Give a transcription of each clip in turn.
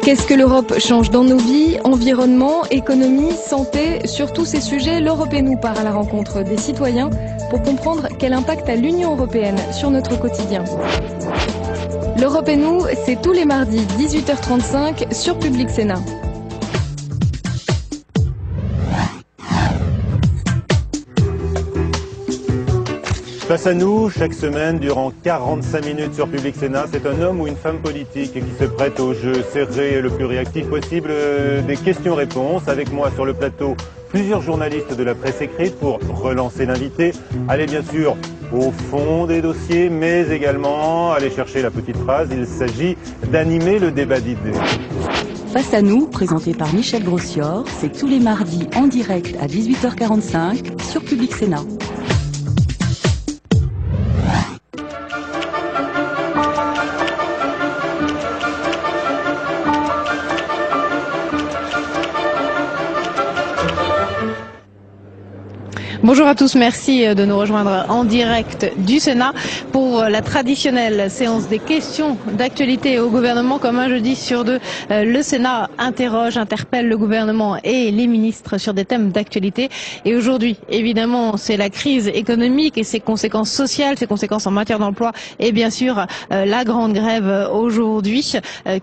Qu'est-ce que l'Europe change dans nos vies? Environnement, économie, santé, sur tous ces sujets, l'Europe et nous part à la rencontre des citoyens pour comprendre quel impact a l'Union européenne sur notre quotidien. L'Europe et nous, c'est tous les mardis 18h35 sur Public Sénat. Face à nous, chaque semaine, durant 45 minutes sur Public Sénat, c'est un homme ou une femme politique qui se prête au jeu serré et le plus réactif possible des questions-réponses. Avec moi sur le plateau, plusieurs journalistes de la presse écrite pour relancer l'invité. Aller bien sûr au fond des dossiers, mais également aller chercher la petite phrase. Il s'agit d'animer le débat d'idées. Face à nous, présenté par Michel Grossior, c'est tous les mardis en direct à 18h45 sur Public Sénat. Bonjour à tous, merci de nous rejoindre en direct du Sénat pour la traditionnelle séance des questions d'actualité au gouvernement. Comme un jeudi sur deux, le Sénat interpelle le gouvernement et les ministres sur des thèmes d'actualité. Et aujourd'hui, évidemment, c'est la crise économique et ses conséquences sociales, ses conséquences en matière d'emploi et bien sûr la grande grève aujourd'hui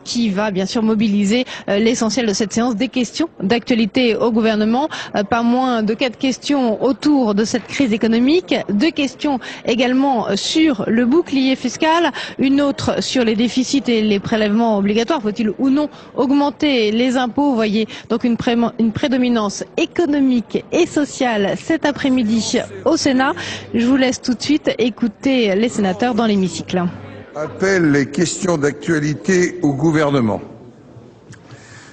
qui va bien sûr mobiliser l'essentiel de cette séance des questions d'actualité au gouvernement. Pas moins de 4 questions autour de cette crise économique, 2 questions également sur le bouclier fiscal, une autre sur les déficits et les prélèvements obligatoires. Faut-il ou non augmenter les impôts? Vous voyez donc une prédominance économique et sociale cet après-midi au Sénat. Je vous laisse tout de suite écouter les sénateurs dans l'hémicycle. Appelle les questions d'actualité au gouvernement.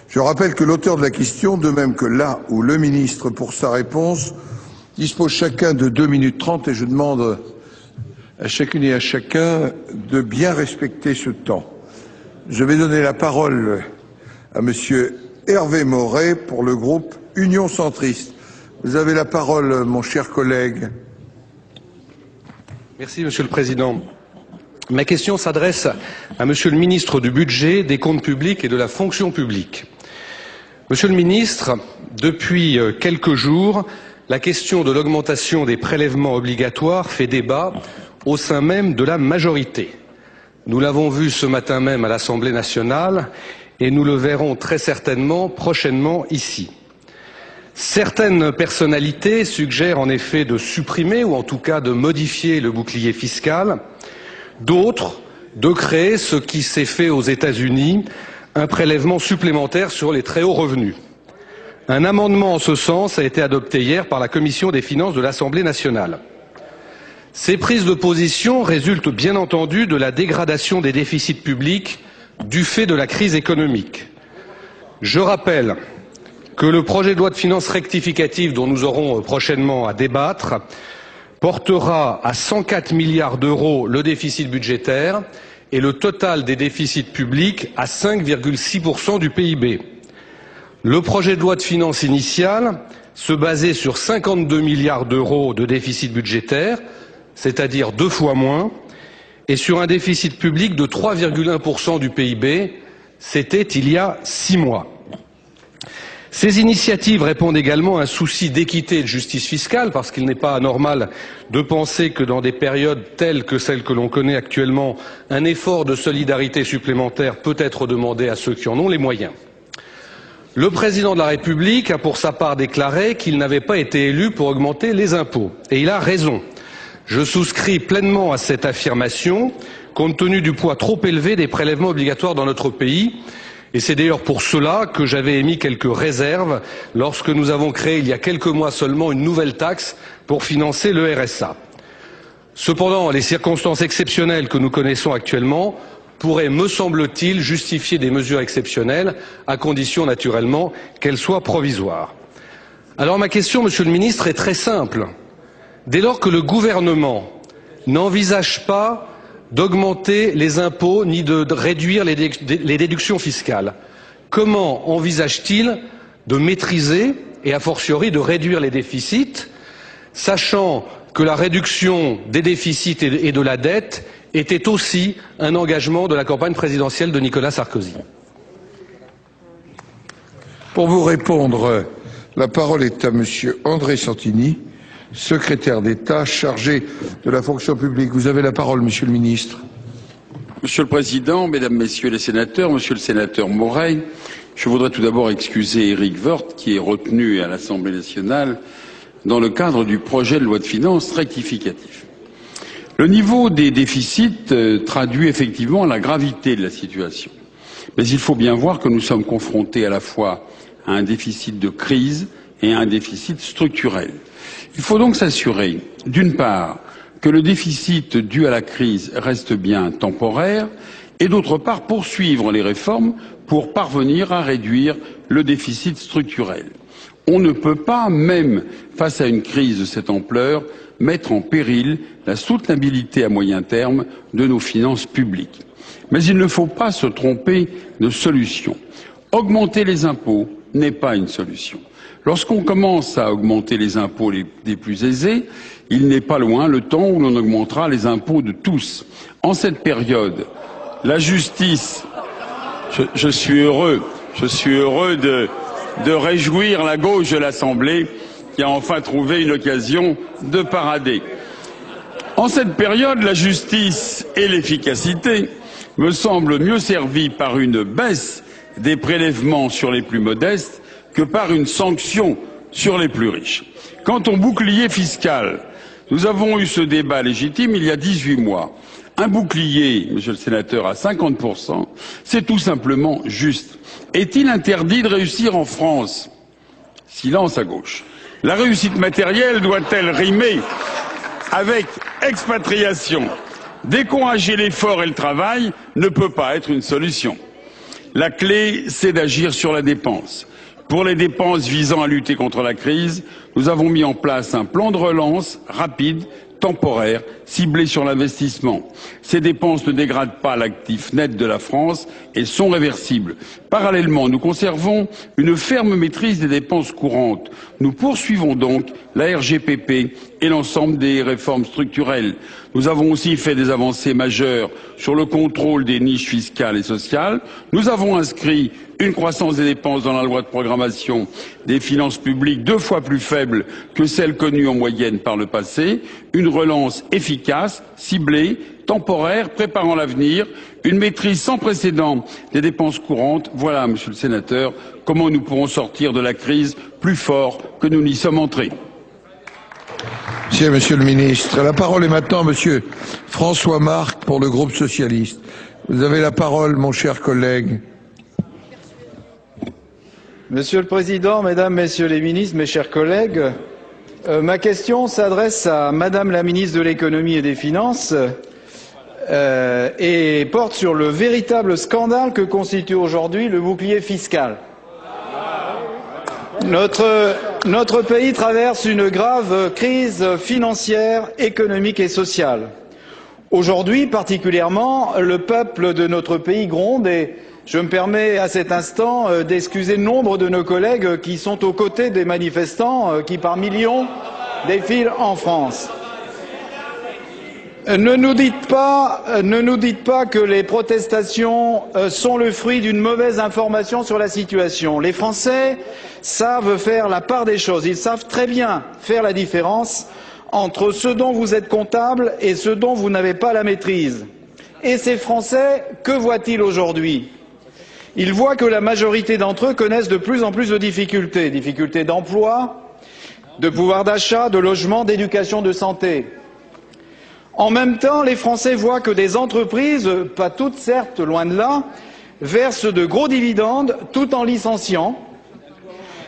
Je rappelle que l'auteur de la question, de même que la ou le ministre pour sa réponse, dispose chacun de 2 minutes 30 et je demande à chacune et à chacun de bien respecter ce temps. Je vais donner la parole à monsieur Hervé Maurey pour le groupe Union Centriste. Vous avez la parole, mon cher collègue. Merci, Monsieur le Président. Ma question s'adresse à Monsieur le ministre du Budget, des Comptes publics et de la Fonction publique. Monsieur le ministre, depuis quelques jours, la question de l'augmentation des prélèvements obligatoires fait débat au sein même de la majorité. Nous l'avons vu ce matin même à l'Assemblée nationale et nous le verrons très certainement prochainement ici. Certaines personnalités suggèrent en effet de supprimer ou en tout cas de modifier le bouclier fiscal, d'autres de créer ce qui s'est fait aux États-Unis, un prélèvement supplémentaire sur les très hauts revenus. Un amendement en ce sens a été adopté hier par la Commission des finances de l'Assemblée nationale. Ces prises de position résultent bien entendu de la dégradation des déficits publics du fait de la crise économique. Je rappelle que le projet de loi de finances rectificative dont nous aurons prochainement à débattre portera à 104 milliards d'euros le déficit budgétaire et le total des déficits publics à 5,6% du PIB. Le projet de loi de finances initial se basait sur 52 milliards d'euros de déficit budgétaire, c'est-à-dire 2 fois moins, et sur un déficit public de 3,1% du PIB, c'était il y a 6 mois. Ces initiatives répondent également à un souci d'équité et de justice fiscale, parce qu'il n'est pas anormal de penser que dans des périodes telles que celles que l'on connaît actuellement, un effort de solidarité supplémentaire peut être demandé à ceux qui en ont les moyens. Le président de la République a pour sa part déclaré qu'il n'avait pas été élu pour augmenter les impôts. Et il a raison. Je souscris pleinement à cette affirmation, compte tenu du poids trop élevé des prélèvements obligatoires dans notre pays. Et c'est d'ailleurs pour cela que j'avais émis quelques réserves lorsque nous avons créé il y a quelques mois seulement une nouvelle taxe pour financer le RSA. Cependant, les circonstances exceptionnelles que nous connaissons actuellement pourrait, me semble-t-il, justifier des mesures exceptionnelles, à condition naturellement qu'elles soient provisoires. Alors ma question, Monsieur le Ministre, est très simple. Dès lors que le gouvernement n'envisage pas d'augmenter les impôts ni de réduire les déductions fiscales, comment envisage-t-il de maîtriser et a fortiori de réduire les déficits, sachant que la réduction des déficits et de la dette était aussi un engagement de la campagne présidentielle de Nicolas Sarkozy? Pour vous répondre, la parole est à Monsieur André Santini, secrétaire d'État chargé de la fonction publique. Vous avez la parole, Monsieur le Ministre. Monsieur le Président, Mesdames, Messieurs les sénateurs, Monsieur le sénateur Moreil, je voudrais tout d'abord excuser Éric Woerth qui est retenu à l'Assemblée nationale dans le cadre du projet de loi de finances rectificatif. Le niveau des déficits traduit effectivement la gravité de la situation. Mais il faut bien voir que nous sommes confrontés à la fois à un déficit de crise et à un déficit structurel. Il faut donc s'assurer, d'une part, que le déficit dû à la crise reste bien temporaire et d'autre part poursuivre les réformes pour parvenir à réduire le déficit structurel. On ne peut pas, même face à une crise de cette ampleur, mettre en péril la soutenabilité à moyen terme de nos finances publiques. Mais il ne faut pas se tromper de solution. Augmenter les impôts n'est pas une solution. Lorsqu'on commence à augmenter les impôts des plus aisés, il n'est pas loin le temps où l'on augmentera les impôts de tous. En cette période, la justice, je suis heureux de réjouir la gauche de l'Assemblée qui a enfin trouvé une occasion de parader. En cette période, la justice et l'efficacité me semblent mieux servies par une baisse des prélèvements sur les plus modestes que par une sanction sur les plus riches. Quant au bouclier fiscal, nous avons eu ce débat légitime il y a 18 mois. Un bouclier, monsieur le sénateur, à 50%, c'est tout simplement juste. Est-il interdit de réussir en France? Silence à gauche. La réussite matérielle doit-elle rimer avec expatriation? Décourager l'effort et le travail ne peut pas être une solution. La clé, c'est d'agir sur la dépense. Pour les dépenses visant à lutter contre la crise, nous avons mis en place un plan de relance rapide, temporaire, ciblé sur l'investissement. Ces dépenses ne dégradent pas l'actif net de la France et sont réversibles. Parallèlement, nous conservons une ferme maîtrise des dépenses courantes. Nous poursuivons donc la RGPP et l'ensemble des réformes structurelles. Nous avons aussi fait des avancées majeures sur le contrôle des niches fiscales et sociales. Nous avons inscrit une croissance des dépenses dans la loi de programmation des finances publiques 2 fois plus faible que celle connue en moyenne par le passé, une relance efficace, ciblée, temporaire, préparant l'avenir, une maîtrise sans précédent des dépenses courantes. Voilà, monsieur le sénateur, comment nous pourrons sortir de la crise plus forts que nous n'y sommes entrés. Merci, monsieur le ministre. La parole est maintenant à monsieur François Marc pour le groupe socialiste. Vous avez la parole, mon cher collègue. Monsieur le Président, Mesdames, Messieurs les ministres, mes chers collègues, ma question s'adresse à Madame la ministre de l'économie et des finances et porte sur le véritable scandale que constitue aujourd'hui le bouclier fiscal. Notre pays traverse une grave crise financière, économique et sociale. Aujourd'hui, particulièrement, le peuple de notre pays gronde et je me permets à cet instant d'excuser nombre de nos collègues qui sont aux côtés des manifestants qui, par millions, défilent en France. Ne nous dites pas que les protestations sont le fruit d'une mauvaise information sur la situation. Les Français savent faire la part des choses. Ils savent très bien faire la différence entre ce dont vous êtes comptable et ce dont vous n'avez pas la maîtrise. Et ces Français, que voient-ils aujourd'hui? Ils voient que la majorité d'entre eux connaissent de plus en plus de difficultés. Difficultés d'emploi, de pouvoir d'achat, de logement, d'éducation, de santé. En même temps, les Français voient que des entreprises, pas toutes certes, loin de là, versent de gros dividendes tout en licenciant,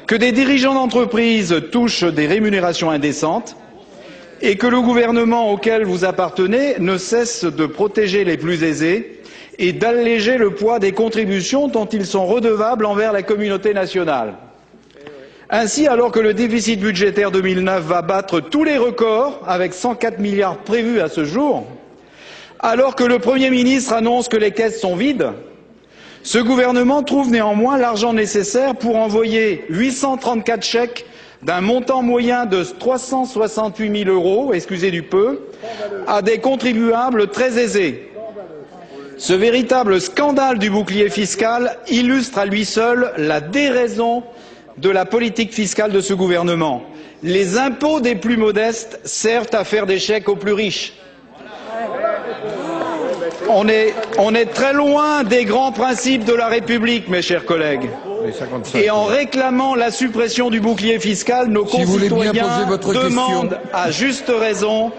que des dirigeants d'entreprises touchent des rémunérations indécentes et que le gouvernement auquel vous appartenez ne cesse de protéger les plus aisés et d'alléger le poids des contributions dont ils sont redevables envers la communauté nationale. Ainsi, alors que le déficit budgétaire 2009 va battre tous les records, avec 104 milliards prévus à ce jour, alors que le Premier ministre annonce que les caisses sont vides, ce gouvernement trouve néanmoins l'argent nécessaire pour envoyer 834 chèques d'un montant moyen de 368 000 €, excusez du peu, à des contribuables très aisés. Ce véritable scandale du bouclier fiscal illustre à lui seul la déraison de la politique fiscale de ce gouvernement. Les impôts des plus modestes servent à faire des chèques aux plus riches. On est très loin des grands principes de la République, mes chers collègues. Et en réclamant la suppression du bouclier fiscal, nos concitoyens demandent à juste raison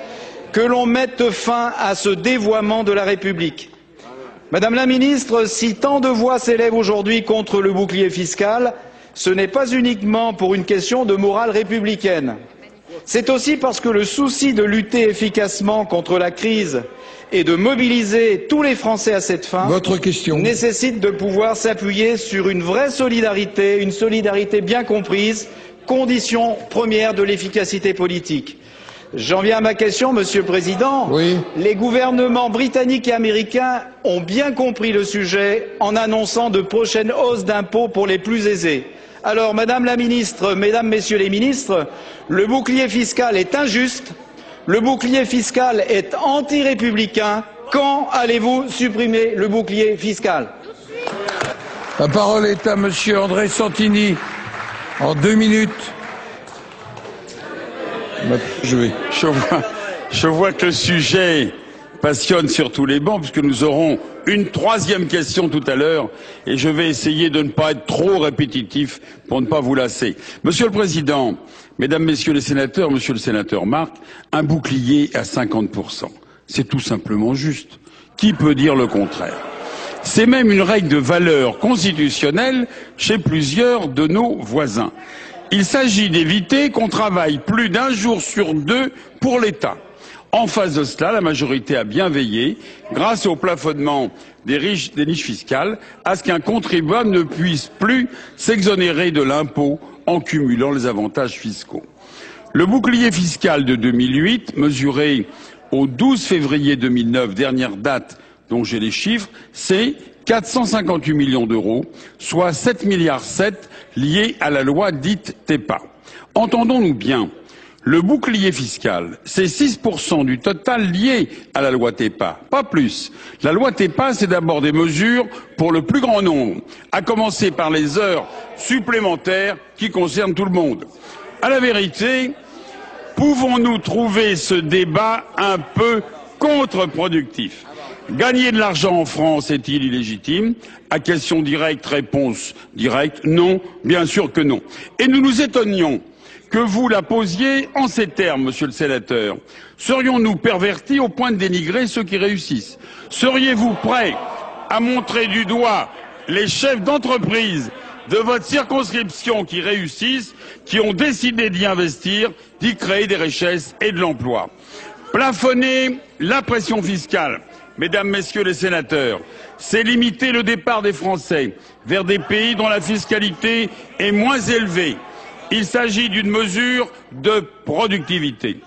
que l'on mette fin à ce dévoiement de la République. Madame la ministre, si tant de voix s'élèvent aujourd'hui contre le bouclier fiscal, ce n'est pas uniquement pour une question de morale républicaine. C'est aussi parce que le souci de lutter efficacement contre la crise et de mobiliser tous les Français à cette fin nécessite de pouvoir s'appuyer sur une vraie solidarité, une solidarité bien comprise, condition première de l'efficacité politique. J'en viens à ma question, Monsieur le Président. Oui. Les gouvernements britanniques et américains ont bien compris le sujet en annonçant de prochaines hausses d'impôts pour les plus aisés. Alors, Madame la Ministre, Mesdames, Messieurs les Ministres, le bouclier fiscal est injuste, le bouclier fiscal est anti-républicain. Quand allez-vous supprimer le bouclier fiscal? La parole est à Monsieur André Santini, en 2 minutes. Je vois que le sujet passionne sur tous les bancs, puisque nous aurons une 3e question tout à l'heure, et je vais essayer de ne pas être trop répétitif pour ne pas vous lasser. Monsieur le Président, Mesdames, Messieurs les sénateurs, Monsieur le sénateur Marc, un bouclier à 50%, c'est tout simplement juste. Qui peut dire le contraire? C'est même une règle de valeur constitutionnelle chez plusieurs de nos voisins. Il s'agit d'éviter qu'on travaille plus d'1 jour sur 2 pour l'État. En face de cela, la majorité a bien veillé, grâce au plafonnement des niches fiscales, à ce qu'un contribuable ne puisse plus s'exonérer de l'impôt en cumulant les avantages fiscaux. Le bouclier fiscal de 2008, mesuré au 12 février 2009, dernière date dont j'ai les chiffres, c'est 458 millions d'euros, soit 7,7 milliards liés à la loi dite TEPA. Entendons-nous bien, le bouclier fiscal, c'est 6% du total lié à la loi TEPA, pas plus. La loi TEPA, c'est d'abord des mesures pour le plus grand nombre, à commencer par les heures supplémentaires qui concernent tout le monde. À la vérité, pouvons-nous trouver ce débat un peu contre-productif? Gagner de l'argent en France est-il illégitime? À question directe, réponse directe, non, bien sûr que non. Et nous nous étonnions que vous la posiez en ces termes, Monsieur le sénateur. Serions-nous pervertis au point de dénigrer ceux qui réussissent? Seriez-vous prêt à montrer du doigt les chefs d'entreprise de votre circonscription qui réussissent, qui ont décidé d'y investir, d'y créer des richesses et de l'emploi? Plafonner la pression fiscale, Mesdames, Messieurs les sénateurs, c'est limiter le départ des Français vers des pays dont la fiscalité est moins élevée. Il s'agit d'une mesure de productivité.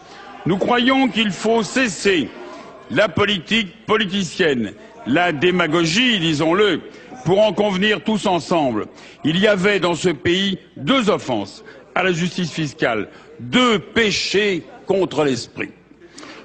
Nous croyons qu'il faut cesser la politique politicienne, la démagogie, disons-le, pour en convenir tous ensemble. Il y avait dans ce pays 2 offenses à la justice fiscale, 2 péchés contre l'esprit.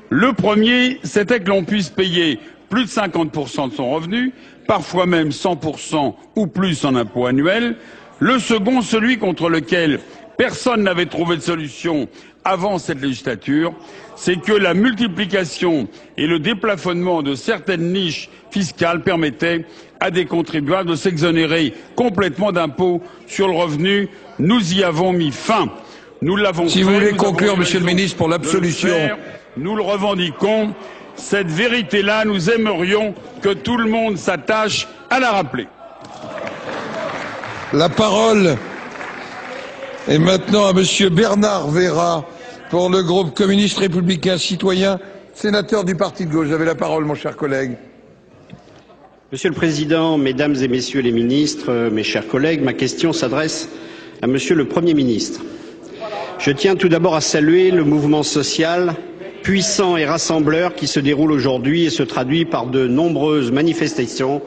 Le premier, c'était que l'on puisse payer plus de 50% de son revenu, parfois même 100% ou plus en impôts annuels. Le second, celui contre lequel personne n'avait trouvé de solution avant cette législature, c'est que la multiplication et le déplafonnement de certaines niches fiscales permettaient à des contribuables de s'exonérer complètement d'impôts sur le revenu. Nous y avons mis fin. Nous l'avons fait. Si vous voulez conclure, Monsieur le Ministre, pour l'absolution. Nous le revendiquons. Cette vérité-là, nous aimerions que tout le monde s'attache à la rappeler. La parole est maintenant à Monsieur Bernard Vera pour le groupe communiste républicain citoyen, sénateur du Parti de gauche. Vous avez la parole, mon cher collègue. Monsieur le Président, Mesdames et Messieurs les ministres, mes chers collègues, ma question s'adresse à Monsieur le Premier ministre. Je tiens tout d'abord à saluer le mouvement social puissant et rassembleur qui se déroule aujourd'hui et se traduit par de nombreuses manifestations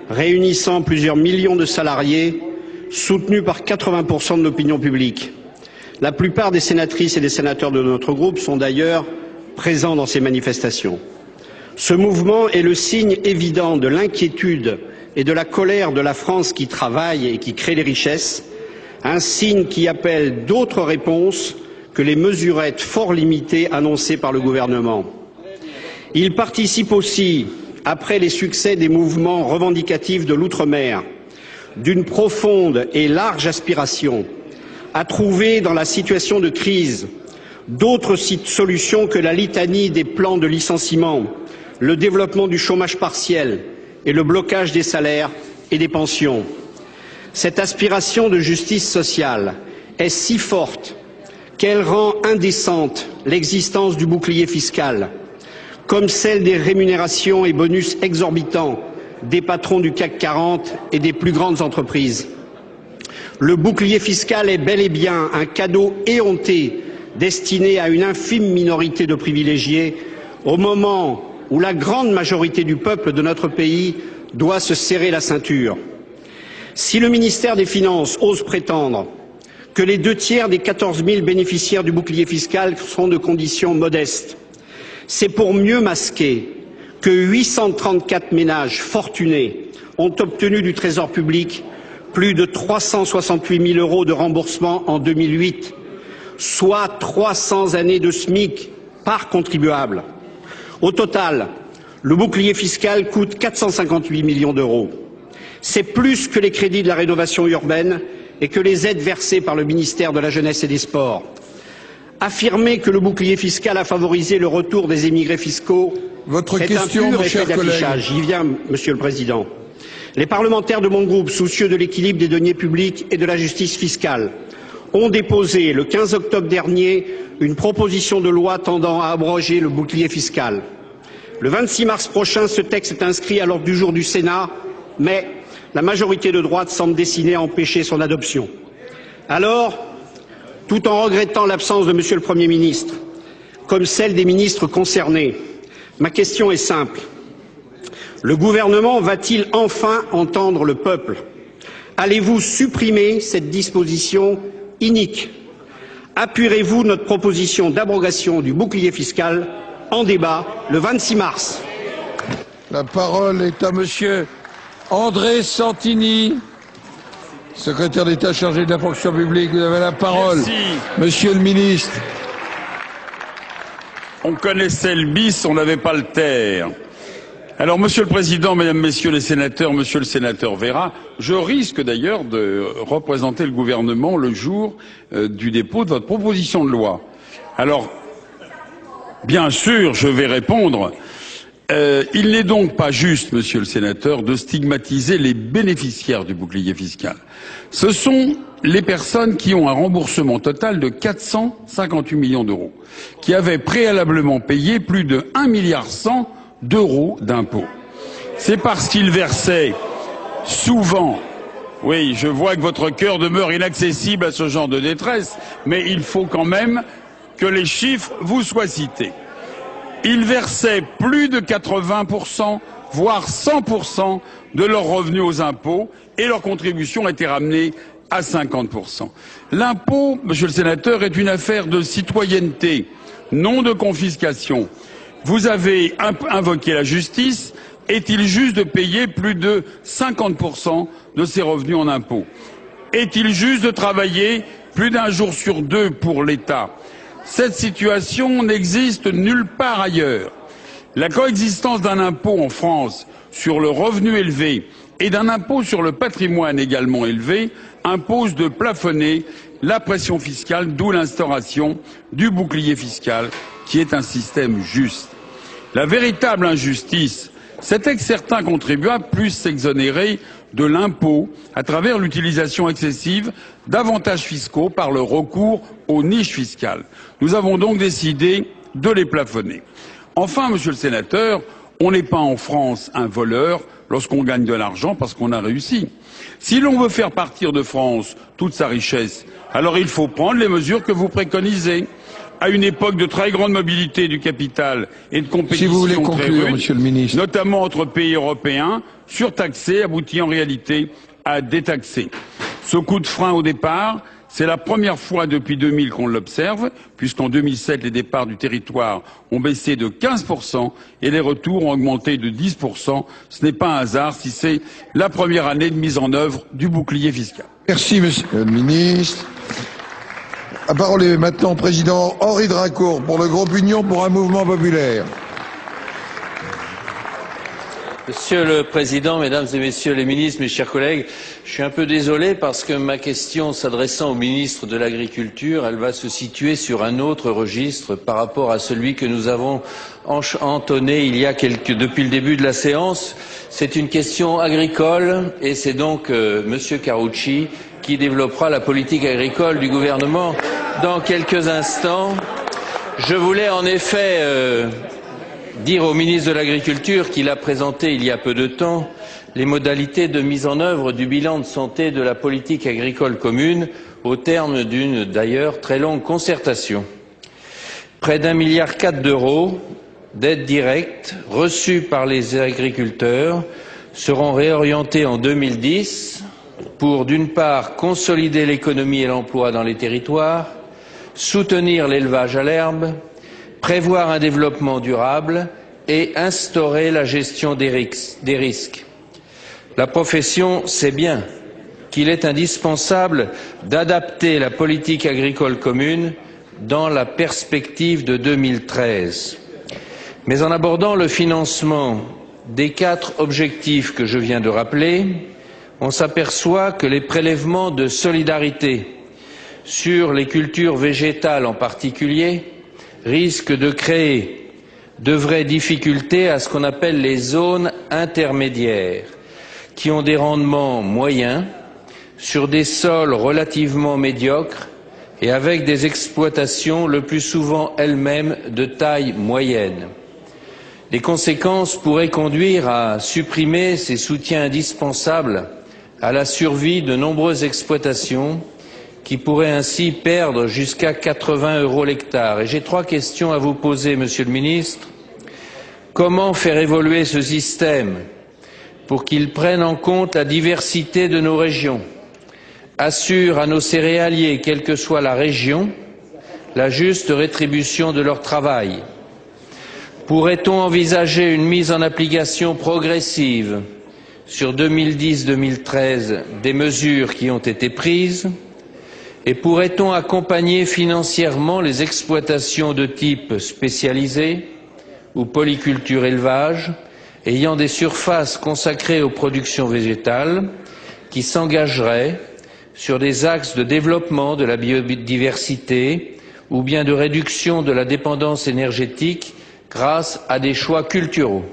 réunissant plusieurs millions de salariés soutenus par 80% de l'opinion publique. La plupart des sénatrices et des sénateurs de notre groupe sont d'ailleurs présents dans ces manifestations. Ce mouvement est le signe évident de l'inquiétude et de la colère de la France qui travaille et qui crée les richesses, un signe qui appelle d'autres réponses que les mesurettes fort limitées annoncées par le gouvernement. Il participe aussi, après les succès des mouvements revendicatifs de l'outre-mer, d'une profonde et large aspiration à trouver dans la situation de crise d'autres solutions que la litanie des plans de licenciement, le développement du chômage partiel et le blocage des salaires et des pensions. Cette aspiration de justice sociale est si forte qu'elle rend indécente l'existence du bouclier fiscal, comme celle des rémunérations et bonus exorbitants des patrons du CAC 40 et des plus grandes entreprises. Le bouclier fiscal est bel et bien un cadeau éhonté destiné à une infime minorité de privilégiés au moment où la grande majorité du peuple de notre pays doit se serrer la ceinture. Si le ministère des Finances ose prétendre que les 2/3 des 14 000 bénéficiaires du bouclier fiscal sont de conditions modestes, c'est pour mieux masquer que 834 ménages fortunés ont obtenu du Trésor public plus de 368 000 € de remboursement en 2008, soit 300 années de SMIC par contribuable. Au total, le bouclier fiscal coûte 458 millions d'euros. C'est plus que les crédits de la rénovation urbaine et que les aides versées par le ministère de la Jeunesse et des Sports. Affirmer que le bouclier fiscal a favorisé le retour des émigrés fiscaux est un pur effet d'affichage. J'y viens, Monsieur le Président. Les parlementaires de mon groupe, soucieux de l'équilibre des deniers publics et de la justice fiscale, ont déposé le 15 octobre dernier une proposition de loi tendant à abroger le bouclier fiscal. Le 26 mars prochain, ce texte est inscrit à l'ordre du jour du Sénat, mais la majorité de droite semble destinée à empêcher son adoption. Alors, tout en regrettant l'absence de Monsieur le Premier ministre, comme celle des ministres concernés, ma question est simple. Le gouvernement va-t-il enfin entendre le peuple? Allez-vous supprimer cette disposition inique? Appuierez-vous notre proposition d'abrogation du bouclier fiscal en débat le 26 mars? La parole est à Monsieur André Santini, secrétaire d'État chargé de la fonction publique. Vous avez la parole. Merci. Monsieur le ministre. On connaissait le bis, on n'avait pas le terre. Alors, Monsieur le Président, Mesdames, Messieurs les sénateurs, Monsieur le sénateur Vera, je risque d'ailleurs de représenter le gouvernement le jour du dépôt de votre proposition de loi. Alors, bien sûr, je vais répondre. Il n'est donc pas juste, Monsieur le sénateur, de stigmatiser les bénéficiaires du bouclier fiscal. Ce sont les personnes qui ont un remboursement total de 458 millions d'euros, qui avaient préalablement payé plus de 1,1 milliard d'euros d'impôts. C'est parce qu'ils versaient souvent, oui, je vois que votre cœur demeure inaccessible à ce genre de détresse, mais il faut quand même que les chiffres vous soient cités. Ils versaient plus de 80%, voire 100% de leurs revenus aux impôts et leur contribution était ramenée à 50%. L'impôt, Monsieur le sénateur, est une affaire de citoyenneté, non de confiscation. Vous avez invoqué la justice. Est-il juste de payer plus de 50% de ses revenus en impôts? Est-il juste de travailler plus d'un jour sur deux pour l'État? Cette situation n'existe nulle part ailleurs. La coexistence d'un impôt en France sur le revenu élevé et d'un impôt sur le patrimoine également élevé impose de plafonner la pression fiscale, d'où l'instauration du bouclier fiscal, qui est un système juste. La véritable injustice, c'était que certains contribuables puissent s'exonérer de l'impôt à travers l'utilisation excessive d'avantages fiscaux par le recours aux niches fiscales. Nous avons donc décidé de les plafonner. Enfin, Monsieur le sénateur, on n'est pas en France un voleur lorsqu'on gagne de l'argent parce qu'on a réussi. Si l'on veut faire partir de France toute sa richesse, alors il faut prendre les mesures que vous préconisez. À une époque de très grande mobilité du capital et de compétition si vous voulez très conclure, rude, Monsieur le ministre, notamment entre pays européens, surtaxer aboutit en réalité à détaxer. Ce coup de frein au départ C'est la première fois depuis 2000 qu'on l'observe, puisqu'en 2007, les départs du territoire ont baissé de 15% et les retours ont augmenté de 10%. Ce n'est pas un hasard si c'est la première année de mise en œuvre du bouclier fiscal. Merci, monsieur le ministre. La parole est maintenant au président Henri Drincourt pour le groupe Union pour un mouvement populaire. Monsieur le Président, Mesdames et Messieurs les ministres, mes chers collègues, je suis un peu désolé parce que ma question s'adressant au ministre de l'Agriculture, elle va se situer sur un autre registre par rapport à celui que nous avons entonné depuis le début de la séance. C'est une question agricole et c'est donc Monsieur Carucci qui développera la politique agricole du gouvernement dans quelques instants. Je voulais en effet dire au ministre de l'Agriculture qu'il a présenté il y a peu de temps les modalités de mise en œuvre du bilan de santé de la politique agricole commune au terme d'une d'ailleurs très longue concertation. Près d'1,4 milliard d'euros d'aides directes reçues par les agriculteurs seront réorientés en 2010 pour d'une part consolider l'économie et l'emploi dans les territoires, soutenir l'élevage à l'herbe, prévoir un développement durable et instaurer la gestion des risques. La profession sait bien qu'il est indispensable d'adapter la politique agricole commune dans la perspective de 2013. Mais en abordant le financement des 4 objectifs que je viens de rappeler, on s'aperçoit que les prélèvements de solidarité sur les cultures végétales en particulier risque de créer de vraies difficultés à ce qu'on appelle les zones intermédiaires, qui ont des rendements moyens sur des sols relativement médiocres et avec des exploitations le plus souvent elles-mêmes de taille moyenne. Les conséquences pourraient conduire à supprimer ces soutiens indispensables à la survie de nombreuses exploitations qui pourraient ainsi perdre jusqu'à 80 € l'hectare. Et j'ai 3 questions à vous poser, Monsieur le Ministre. Comment faire évoluer ce système pour qu'il prenne en compte la diversité de nos régions, assure à nos céréaliers, quelle que soit la région, la juste rétribution de leur travail? Pourrait-on envisager une mise en application progressive sur 2010-2013 des mesures qui ont été prises? Et pourrait-on accompagner financièrement les exploitations de type spécialisé ou polyculture élevage ayant des surfaces consacrées aux productions végétales qui s'engageraient sur des axes de développement de la biodiversité ou bien de réduction de la dépendance énergétique grâce à des choix culturaux?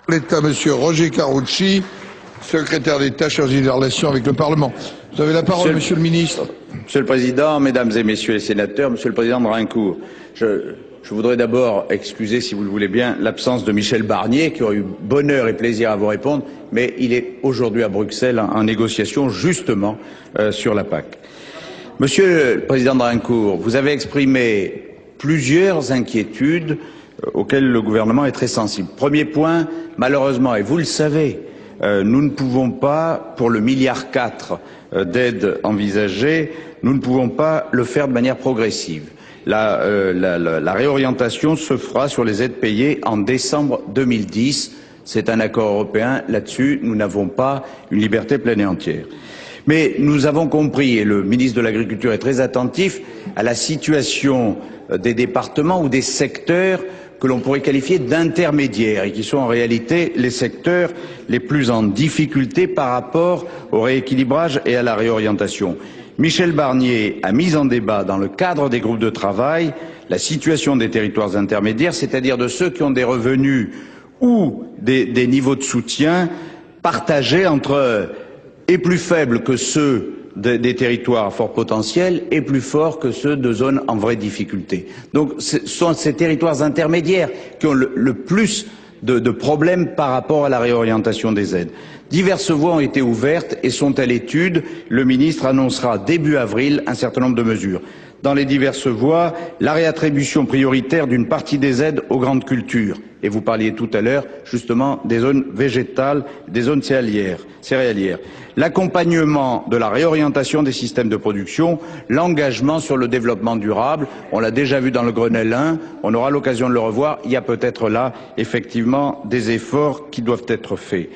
L'État, Monsieur Roger Carucci, secrétaire d'État chargé des relations avec le Parlement. Vous avez la parole, Monsieur le Ministre. Monsieur le Président, Mesdames et Messieurs les sénateurs, Monsieur le Président Drincourt, je voudrais d'abord excuser, si vous le voulez bien, l'absence de Michel Barnier, qui aurait eu bonheur et plaisir à vous répondre, mais il est aujourd'hui à Bruxelles en négociation justement sur la PAC. Monsieur le Président Drincourt, vous avez exprimé plusieurs inquiétudes auxquelles le gouvernement est très sensible. Premier point, malheureusement, et vous le savez, nous ne pouvons pas, pour le 1,4 milliard d'aides envisagées, nous ne pouvons pas le faire de manière progressive. La réorientation se fera sur les aides payées en décembre 2010. C'est un accord européen. Là-dessus, nous n'avons pas une liberté pleine et entière. Mais nous avons compris, et le ministre de l'Agriculture est très attentif, à la situation des départements ou des secteurs que l'on pourrait qualifier d'intermédiaires et qui sont en réalité les secteurs les plus en difficulté par rapport au rééquilibrage et à la réorientation. Michel Barnier a mis en débat dans le cadre des groupes de travail la situation des territoires intermédiaires, c'est-à-dire de ceux qui ont des revenus ou des niveaux de soutien partagés entre et plus faibles que ceux des territoires à fort potentiel et plus forts que ceux de zones en vraie difficulté. Donc ce sont ces territoires intermédiaires qui ont le plus de problèmes par rapport à la réorientation des aides. Diverses voies ont été ouvertes et sont à l'étude. Le ministre annoncera début avril un certain nombre de mesures. Dans les diverses voies, la réattribution prioritaire d'une partie des aides aux grandes cultures, Et vous parliez tout à l'heure justement des zones végétales, des zones céréalières. L'accompagnement de la réorientation des systèmes de production, l'engagement sur le développement durable, on l'a déjà vu dans le Grenelle 1, on aura l'occasion de le revoir, il y a peut-être là effectivement des efforts qui doivent être faits.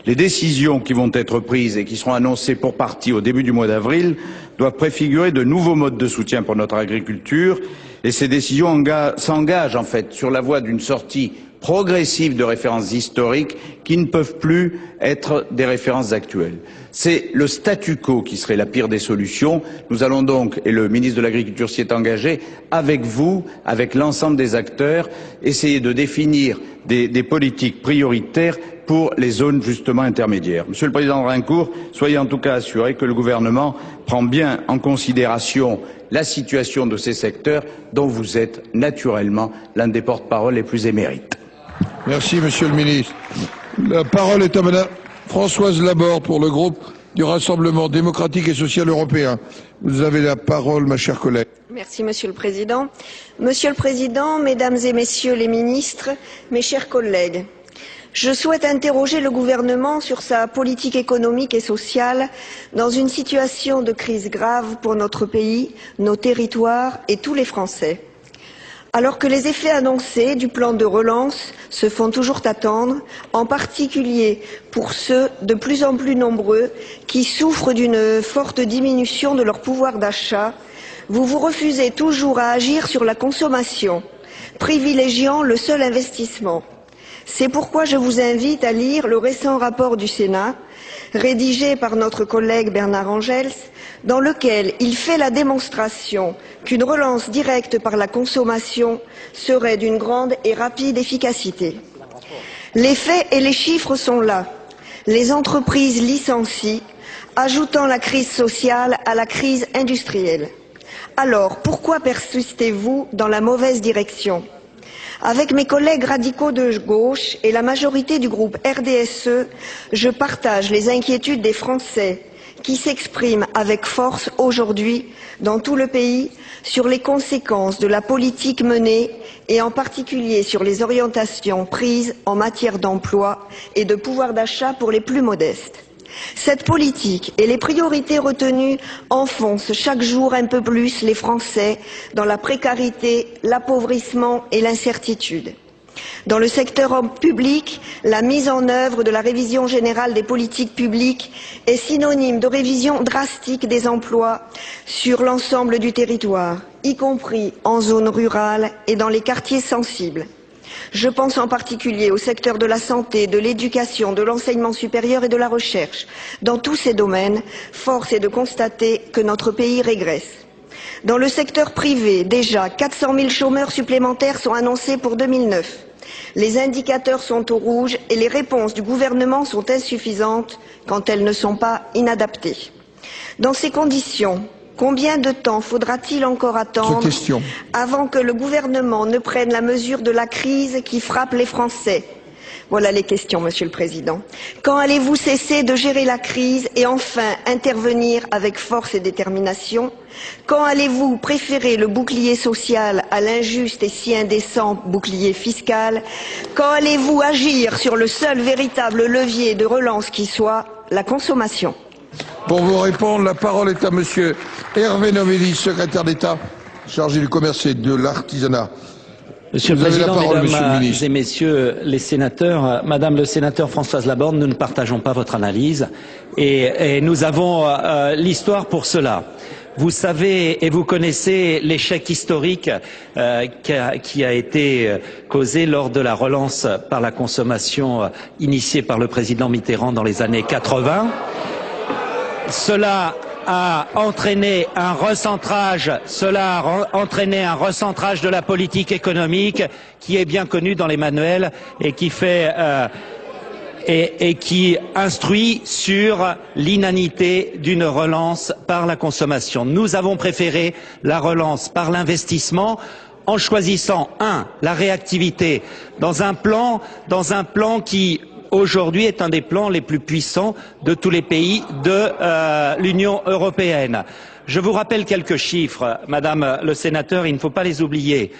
Les décisions qui vont être prises et qui seront annoncées pour partie au début du mois d'avril doivent préfigurer de nouveaux modes de soutien pour notre agriculture et ces décisions s'engagent en fait sur la voie d'une sortie progressive de références historiques qui ne peuvent plus être des références actuelles. C'est le statu quo qui serait la pire des solutions. Nous allons donc, et le ministre de l'Agriculture s'y est engagé, avec vous, avec l'ensemble des acteurs, essayer de définir des politiques prioritaires pour les zones justement intermédiaires. Monsieur le Président Rincourt, soyez en tout cas assuré que le gouvernement prend bien en considération la situation de ces secteurs dont vous êtes naturellement l'un des porte-parole les plus émérites. Merci Monsieur le Ministre. La parole est à Madame Françoise Laborde pour le groupe du Rassemblement démocratique et social européen. Vous avez la parole, ma chère collègue. Merci Monsieur le Président. Monsieur le Président, Mesdames et Messieurs les ministres, mes chers collègues, je souhaite interroger le gouvernement sur sa politique économique et sociale dans une situation de crise grave pour notre pays, nos territoires et tous les Français. Alors que les effets annoncés du plan de relance se font toujours attendre, en particulier pour ceux de plus en plus nombreux qui souffrent d'une forte diminution de leur pouvoir d'achat, vous vous refusez toujours à agir sur la consommation, privilégiant le seul investissement. C'est pourquoi je vous invite à lire le récent rapport du Sénat, rédigé par notre collègue Bernard Angels, dans lequel il fait la démonstration qu'une relance directe par la consommation serait d'une grande et rapide efficacité. Les faits et les chiffres sont là. Les entreprises licencient, ajoutant la crise sociale à la crise industrielle. Alors, pourquoi persistez-vous dans la mauvaise direction ? Avec mes collègues radicaux de gauche et la majorité du groupe RDSE, je partage les inquiétudes des Français qui s'expriment avec force aujourd'hui dans tout le pays sur les conséquences de la politique menée et en particulier sur les orientations prises en matière d'emploi et de pouvoir d'achat pour les plus modestes. Cette politique et les priorités retenues enfoncent chaque jour un peu plus les Français dans la précarité, l'appauvrissement et l'incertitude. Dans le secteur public, la mise en œuvre de la révision générale des politiques publiques est synonyme de révision drastique des emplois sur l'ensemble du territoire, y compris en zone rurale et dans les quartiers sensibles. Je pense en particulier au secteur de la santé, de l'éducation, de l'enseignement supérieur et de la recherche. Dans tous ces domaines, force est de constater que notre pays régresse. Dans le secteur privé, déjà 400 000 chômeurs supplémentaires sont annoncés pour 2009. Les indicateurs sont au rouge et les réponses du gouvernement sont insuffisantes quand elles ne sont pas inadaptées. Dans ces conditions, combien de temps faudra-t-il encore attendre avant que le gouvernement ne prenne la mesure de la crise qui frappe les Français? Voilà les questions, Monsieur le Président. Quand allez-vous cesser de gérer la crise et enfin intervenir avec force et détermination? Quand allez-vous préférer le bouclier social à l'injuste et si indécent bouclier fiscal? Quand allez-vous agir sur le seul véritable levier de relance qui soit la consommation? Pour vous répondre, la parole est à Monsieur Hervé Novelli, secrétaire d'État chargé du commerce et de l'artisanat. Monsieur le Président, Mesdames et Messieurs les sénateurs, Madame le sénateur Françoise Laborde, nous ne partageons pas votre analyse et nous avons l'histoire pour cela. Vous savez et vous connaissez l'échec historique qui a été causé lors de la relance par la consommation initiée par le président Mitterrand dans les années 80. Cela a entraîné un recentrage de la politique économique qui est bien connu dans les manuels et qui fait et qui instruit sur l'inanité d'une relance par la consommation. Nous avons préféré la relance par l'investissement en choisissant la réactivité dans un plan qui aujourd'hui est un des plans les plus puissants de tous les pays de l'Union européenne. Je vous rappelle quelques chiffres, Madame le sénateur, il ne faut pas les oublier.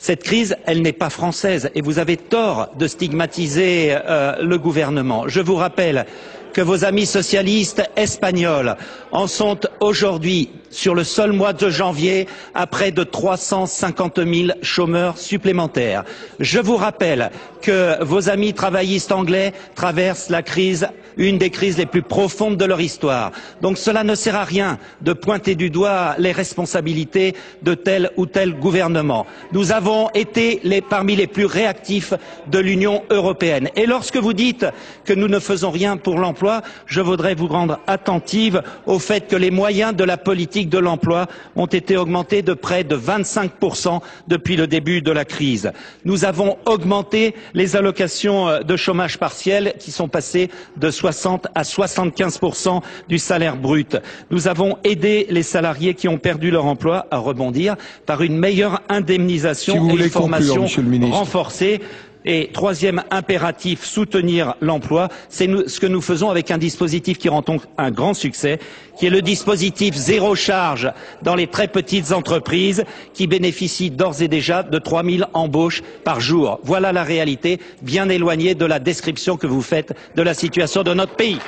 Cette crise, elle n'est pas française et vous avez tort de stigmatiser le gouvernement. Je vous rappelle que vos amis socialistes espagnols en sont aujourd'hui, sur le seul mois de janvier, à près de 350 000 chômeurs supplémentaires. Je vous rappelle que vos amis travaillistes anglais traversent la crise, une des crises les plus profondes de leur histoire. Donc cela ne sert à rien de pointer du doigt les responsabilités de tel ou tel gouvernement. Nous avons été parmi les plus réactifs de l'Union européenne. Et lorsque vous dites que nous ne faisons rien pour l'emploi, je voudrais vous rendre attentive au fait que les moyens de la politique de l'emploi ont été augmentés de près de 25% depuis le début de la crise. Nous avons augmenté les allocations de chômage partiel qui sont passées de 60 à 75% du salaire brut. Nous avons aidé les salariés qui ont perdu leur emploi à rebondir par une meilleure indemnisation et une formation renforcée. Et troisième impératif, soutenir l'emploi. C'est ce que nous faisons avec un dispositif qui rencontre un grand succès, qui est le dispositif zéro charge dans les très petites entreprises, qui bénéficie d'ores et déjà de 3000 embauches par jour. Voilà la réalité, bien éloignée de la description que vous faites de la situation de notre pays.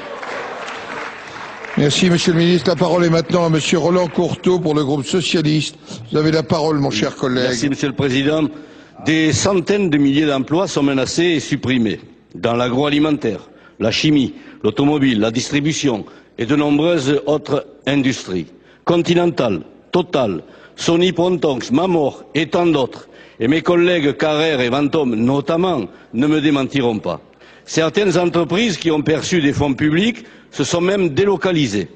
Merci, Monsieur le Ministre. La parole est maintenant à Monsieur Roland Courteau pour le groupe socialiste. Vous avez la parole, mon cher collègue. Merci, Monsieur le Président. Des centaines de milliers d'emplois sont menacés et supprimés dans l'agroalimentaire, la chimie, l'automobile, la distribution et de nombreuses autres industries. Continental, Total, Sony Pontonx, Mamor et tant d'autres. Et mes collègues Carrère et Vantôme notamment ne me démentiront pas. Certaines entreprises qui ont perçu des fonds publics se sont même délocalisées.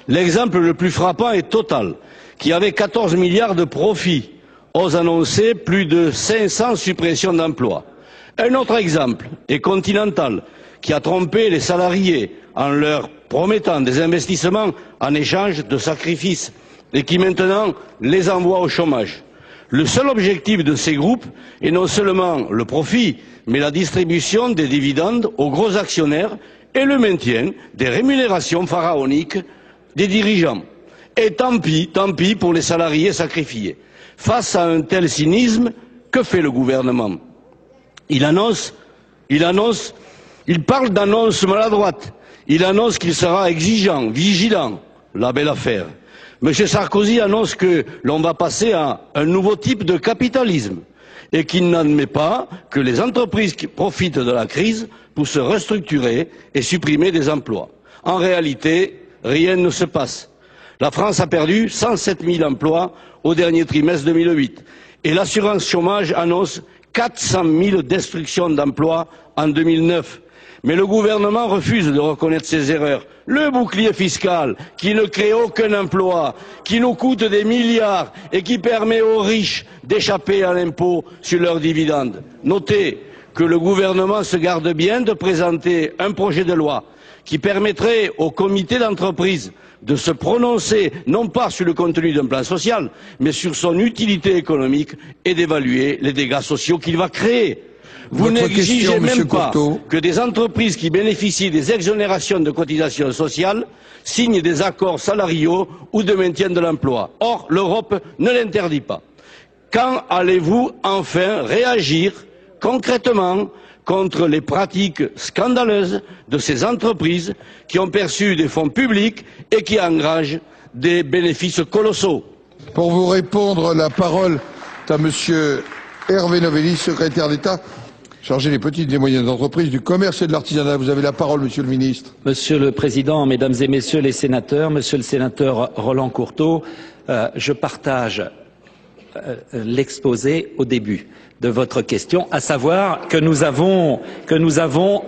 L'exemple le plus frappant est Total, qui avait 14 milliards de profits, ose annoncer plus de 500 suppressions d'emplois. Un autre exemple est Continental, qui a trompé les salariés en leur promettant des investissements en échange de sacrifices et qui maintenant les envoie au chômage. Le seul objectif de ces groupes est non seulement le profit, mais la distribution des dividendes aux gros actionnaires et le maintien des rémunérations pharaoniques des dirigeants. Et tant pis pour les salariés sacrifiés. Face à un tel cynisme, que fait le gouvernement? Il parle d'annonces maladroites. Il annonce qu'il sera exigeant, vigilant. La belle affaire. M. Sarkozy annonce que l'on va passer à un nouveau type de capitalisme et qu'il n'admet pas que les entreprises qui profitent de la crise pour se restructurer et supprimer des emplois. En réalité, rien ne se passe. La France a perdu 107 000 emplois au dernier trimestre 2008 et l'assurance chômage annonce 400 000 destructions d'emplois en 2009. Mais le gouvernement refuse de reconnaître ses erreurs. Le bouclier fiscal, qui ne crée aucun emploi, qui nous coûte des milliards et qui permet aux riches d'échapper à l'impôt sur leurs dividendes. Notez que le gouvernement se garde bien de présenter un projet de loi qui permettrait au comité d'entreprise de se prononcer non pas sur le contenu d'un plan social, mais sur son utilité économique et d'évaluer les dégâts sociaux qu'il va créer. Vous n'exigez même pas que des entreprises qui bénéficient des exonérations de cotisations sociales signent des accords salariaux ou de maintien de l'emploi. Or, l'Europe ne l'interdit pas. Quand allez-vous enfin réagir concrètement contre les pratiques scandaleuses de ces entreprises qui ont perçu des fonds publics et qui engrangent des bénéfices colossaux? Pour vous répondre, la parole est à Monsieur Hervé Novelli, secrétaire d'État chargé des petites et moyennes entreprises, du commerce et de l'artisanat. Vous avez la parole, Monsieur le Ministre. Monsieur le Président, Mesdames et Messieurs les sénateurs, Monsieur le sénateur Roland Courteau, je partage l'exposé au début de votre question, à savoir que nous avons,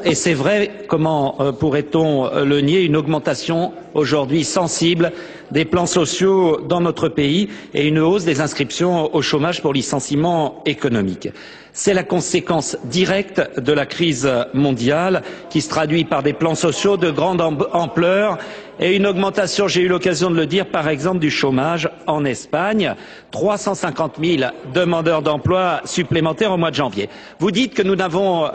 et c'est vrai, comment pourrait-on le nier, une augmentation aujourd'hui sensible des plans sociaux dans notre pays et une hausse des inscriptions au chômage pour licenciement économique. C'est la conséquence directe de la crise mondiale qui se traduit par des plans sociaux de grande ampleur et une augmentation, j'ai eu l'occasion de le dire, par exemple, du chômage en Espagne. 350 000 demandeurs d'emploi supplémentaires au mois de janvier. Vous dites que nous avons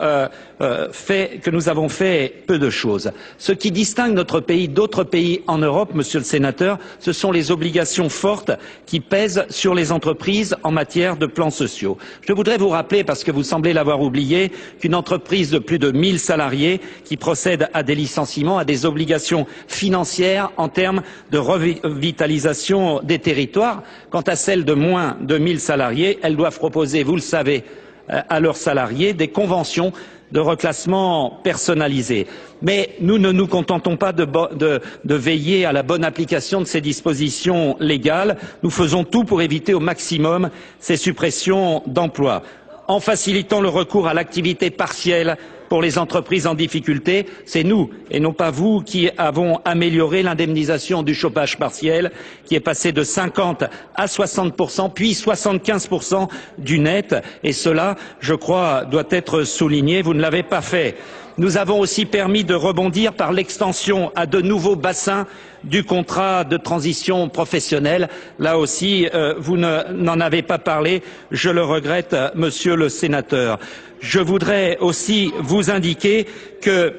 fait peu de choses. Ce qui distingue notre pays d'autres pays en Europe, monsieur le sénateur, ce sont les obligations fortes qui pèsent sur les entreprises en matière de plans sociaux. Je voudrais vous rappeler, parce que vous semblez l'avoir oublié, qu'une entreprise de plus de 1000 salariés qui procède à des licenciements a des obligations financières en termes de revitalisation des territoires. Quant à celles de moins de 1000 salariés, elles doivent proposer, vous le savez, à leurs salariés des conventions de reclassement personnalisées. Mais nous ne nous contentons pas de veiller à la bonne application de ces dispositions légales. Nous faisons tout pour éviter au maximum ces suppressions d'emplois. En facilitant le recours à l'activité partielle pour les entreprises en difficulté, c'est nous et non pas vous qui avons amélioré l'indemnisation du chômage partiel, qui est passé de 50 à 60%, puis 75% du net. Et cela, je crois, doit être souligné. Vous ne l'avez pas fait. Nous avons aussi permis de rebondir par l'extension à de nouveaux bassins du contrat de transition professionnelle. Là aussi, vous n'en avez pas parlé. Je le regrette, monsieur le sénateur. Je voudrais aussi vous indiquer que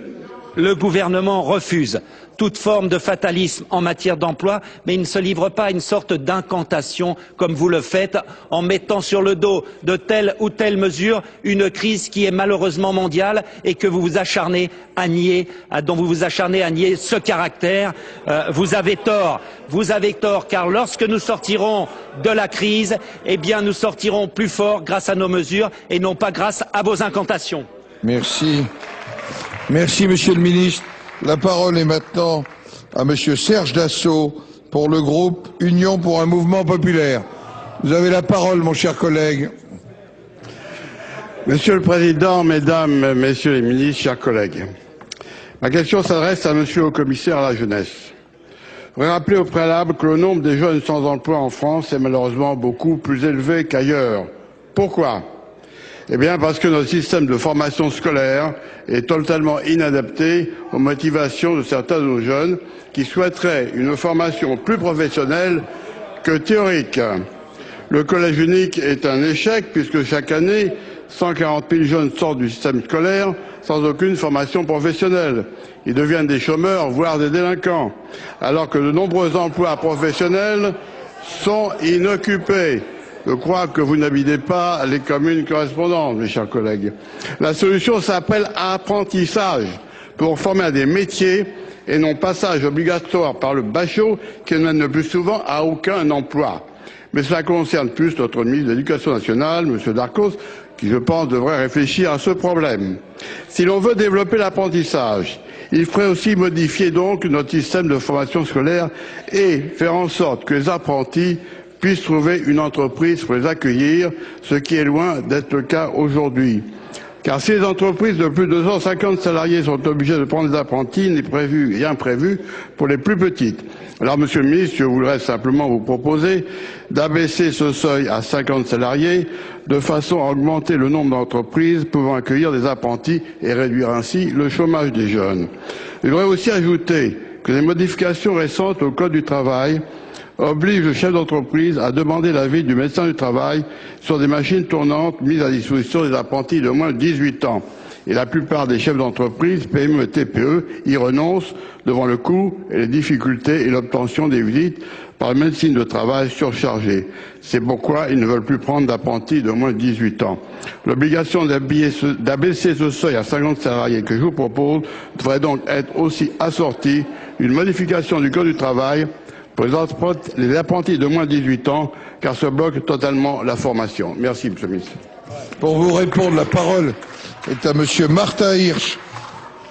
le gouvernement refuse toute forme de fatalisme en matière d'emploi, mais il ne se livre pas à une sorte d'incantation comme vous le faites en mettant sur le dos de telle ou telle mesure une crise qui est malheureusement mondiale et que vous vous acharnez à nier, dont vous vous acharnez à nier ce caractère. Vous avez tort, car lorsque nous sortirons de la crise, eh bien nous sortirons plus forts grâce à nos mesures et non pas grâce à vos incantations. Merci. Merci, monsieur le ministre. La parole est maintenant à monsieur Serge Dassault pour le groupe Union pour un mouvement populaire. Vous avez la parole, mon cher collègue. Monsieur le Président, Mesdames, Messieurs les ministres, chers collègues, ma question s'adresse à monsieur le commissaire à la jeunesse. Je voudrais rappeler au préalable que le nombre des jeunes sans emploi en France est malheureusement beaucoup plus élevé qu'ailleurs. Pourquoi ? Eh bien, parce que notre système de formation scolaire est totalement inadapté aux motivations de certains de nos jeunes qui souhaiteraient une formation plus professionnelle que théorique. Le collège unique est un échec puisque chaque année, 140 000 jeunes sortent du système scolaire sans aucune formation professionnelle. Ils deviennent des chômeurs, voire des délinquants, alors que de nombreux emplois professionnels sont inoccupés. Je crois que vous n'habitez pas les communes correspondantes, mes chers collègues. La solution s'appelle apprentissage pour former à des métiers et non passage obligatoire par le bachot qui ne mène le plus souvent à aucun emploi. Mais cela concerne plus notre ministre de l'Éducation nationale, M. Darcos, qui, je pense, devrait réfléchir à ce problème. Si l'on veut développer l'apprentissage, il faudrait aussi modifier donc notre système de formation scolaire et faire en sorte que les apprentis puissent trouver une entreprise pour les accueillir, ce qui est loin d'être le cas aujourd'hui. Car si les entreprises de plus de 250 salariés sont obligées de prendre des apprentis, il n'est rien prévu pour les plus petites. Alors, monsieur le ministre, je voudrais simplement vous proposer d'abaisser ce seuil à 50 salariés, de façon à augmenter le nombre d'entreprises pouvant accueillir des apprentis et réduire ainsi le chômage des jeunes. Je voudrais aussi ajouter que les modifications récentes au Code du travail oblige le chef d'entreprise à demander l'avis du médecin du travail sur des machines tournantes mises à disposition des apprentis de moins de 18 ans. Et la plupart des chefs d'entreprise, PME et TPE, y renoncent devant le coût et les difficultés et l'obtention des visites par une médecine de travail surchargée. C'est pourquoi ils ne veulent plus prendre d'apprentis de moins de 18 ans. L'obligation d'abaisser ce seuil à 50 salariés que je vous propose devrait donc être aussi assortie d'une modification du Code du travail pour les apprentis de moins de 18 ans, car ça bloque totalement la formation. Merci, monsieur le ministre. Pour vous répondre, la parole est à monsieur Martin Hirsch,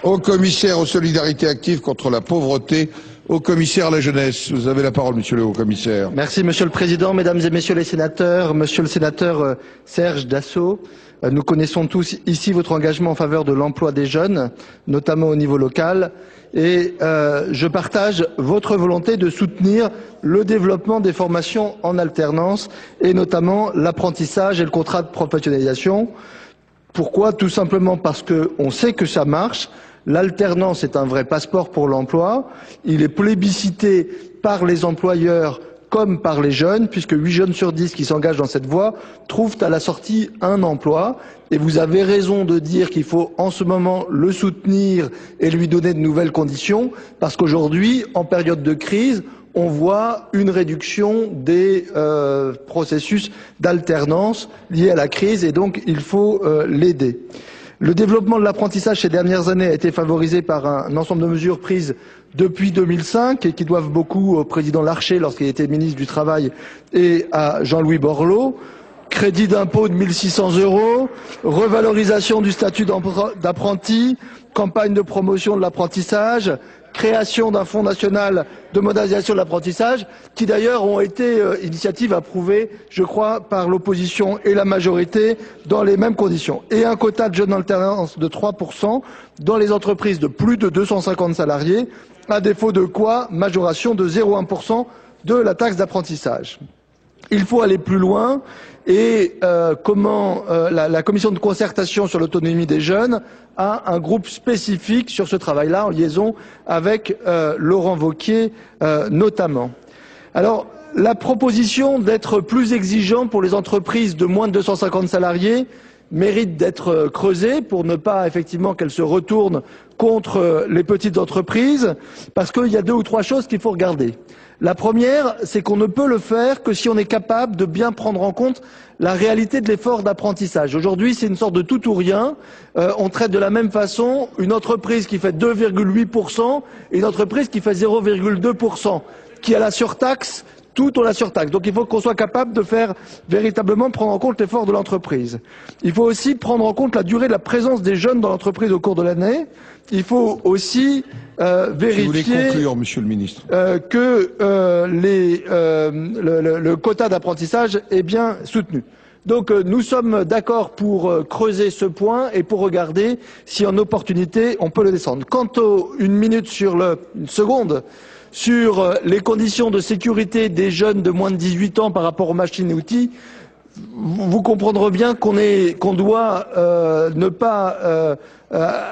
haut commissaire aux solidarités actives contre la pauvreté, haut commissaire à la jeunesse. Vous avez la parole, monsieur le haut commissaire. Merci, monsieur le président, mesdames et messieurs les sénateurs, monsieur le sénateur Serge Dassault. Nous connaissons tous ici votre engagement en faveur de l'emploi des jeunes, notamment au niveau local, et je partage votre volonté de soutenir le développement des formations en alternance, et notamment l'apprentissage et le contrat de professionnalisation. Pourquoi? Tout simplement parce qu'on sait que ça marche. L'alternance est un vrai passeport pour l'emploi. Il est plébiscité par les employeurs comme par les jeunes, puisque 8 jeunes sur 10 qui s'engagent dans cette voie trouvent à la sortie un emploi. Et vous avez raison de dire qu'il faut en ce moment le soutenir et lui donner de nouvelles conditions, parce qu'aujourd'hui, en période de crise, on voit une réduction des processus d'alternance liés à la crise, et donc il faut l'aider. Le développement de l'apprentissage ces dernières années a été favorisé par un ensemble de mesures prises depuis 2005 et qui doivent beaucoup au président Larcher lorsqu'il était ministre du Travail et à Jean-Louis Borloo. Crédit d'impôt de 1 600 €, revalorisation du statut d'apprenti, campagne de promotion de l'apprentissage, création d'un fonds national de modernisation de l'apprentissage, qui d'ailleurs ont été initiatives approuvées, je crois, par l'opposition et la majorité dans les mêmes conditions. Et un quota de jeunes en alternance de 3% dans les entreprises de plus de 250 salariés, à défaut de quoi, majoration de 0,1% de la taxe d'apprentissage. Il faut aller plus loin et la commission de concertation sur l'autonomie des jeunes a un groupe spécifique sur ce travail-là, en liaison avec Laurent Wauquiez notamment. Alors, la proposition d'être plus exigeant pour les entreprises de moins de 250 salariés mérite d'être creusée pour ne pas effectivement qu'elle se retourne contre les petites entreprises, parce qu'il y a 2 ou 3 choses qu'il faut regarder. La première, c'est qu'on ne peut le faire que si on est capable de bien prendre en compte la réalité de l'effort d'apprentissage. Aujourd'hui, c'est une sorte de tout ou rien. On traite de la même façon une entreprise qui fait 2,8% et une entreprise qui fait 0,2%, qui a la surtaxe. Tout, on la surtaxe. Donc il faut qu'on soit capable de faire véritablement prendre en compte l'effort de l'entreprise. Il faut aussi prendre en compte la durée de la présence des jeunes dans l'entreprise au cours de l'année. Il faut aussi vérifier, si vous voulez conclure, Monsieur le Ministre, que le quota d'apprentissage est bien soutenu. Donc nous sommes d'accord pour creuser ce point et pour regarder si en opportunité on peut le descendre. Quant une seconde sur les conditions de sécurité des jeunes de moins de 18 ans par rapport aux machines et outils, vous comprendrez bien qu'on doit ne pas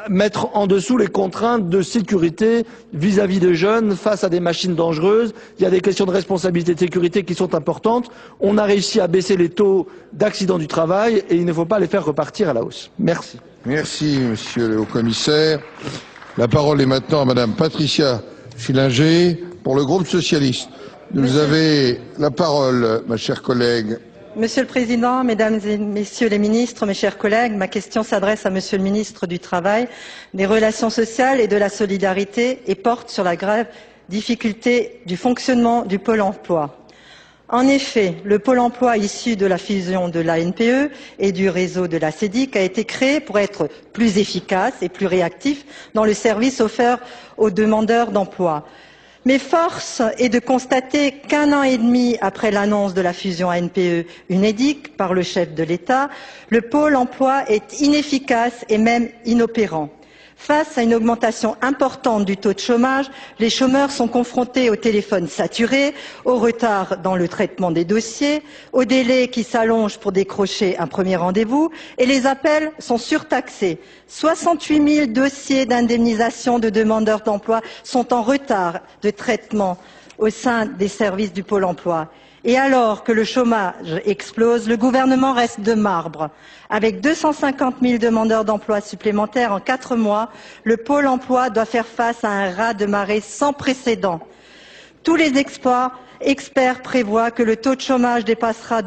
mettre en dessous les contraintes de sécurité vis-à-vis des jeunes face à des machines dangereuses. Il y a des questions de responsabilité de sécurité qui sont importantes. On a réussi à baisser les taux d'accidents du travail et il ne faut pas les faire repartir à la hausse. Merci. Merci, Monsieur le Haut-Commissaire. La parole est maintenant à Madame Patricia Schillinger pour le groupe socialiste. Vous avez la parole, ma chère collègue. Monsieur le Président, Mesdames et Messieurs les ministres, mes chers collègues, ma question s'adresse à Monsieur le ministre du Travail, des Relations sociales et de la solidarité et porte sur la grave difficulté du fonctionnement du Pôle emploi. En effet, le Pôle emploi issu de la fusion de l'ANPE et du réseau de la CEDIC a été créé pour être plus efficace et plus réactif dans le service offert aux demandeurs d'emploi. Mais force est de constater qu'1 an et demi après l'annonce de la fusion ANPE-UNEDIC par le chef de l'État, le Pôle emploi est inefficace et même inopérant. Face à une augmentation importante du taux de chômage, les chômeurs sont confrontés au téléphone saturé, au retard dans le traitement des dossiers, aux délais qui s'allongent pour décrocher un premier rendez-vous et les appels sont surtaxés. 68 000 dossiers d'indemnisation de demandeurs d'emploi sont en retard de traitement au sein des services du Pôle emploi. Et alors que le chômage explose, le gouvernement reste de marbre. Avec 250 000 demandeurs d'emploi supplémentaires en 4 mois, le Pôle emploi doit faire face à un raz-de-marée sans précédent. Tous les experts prévoient que le taux de chômage dépassera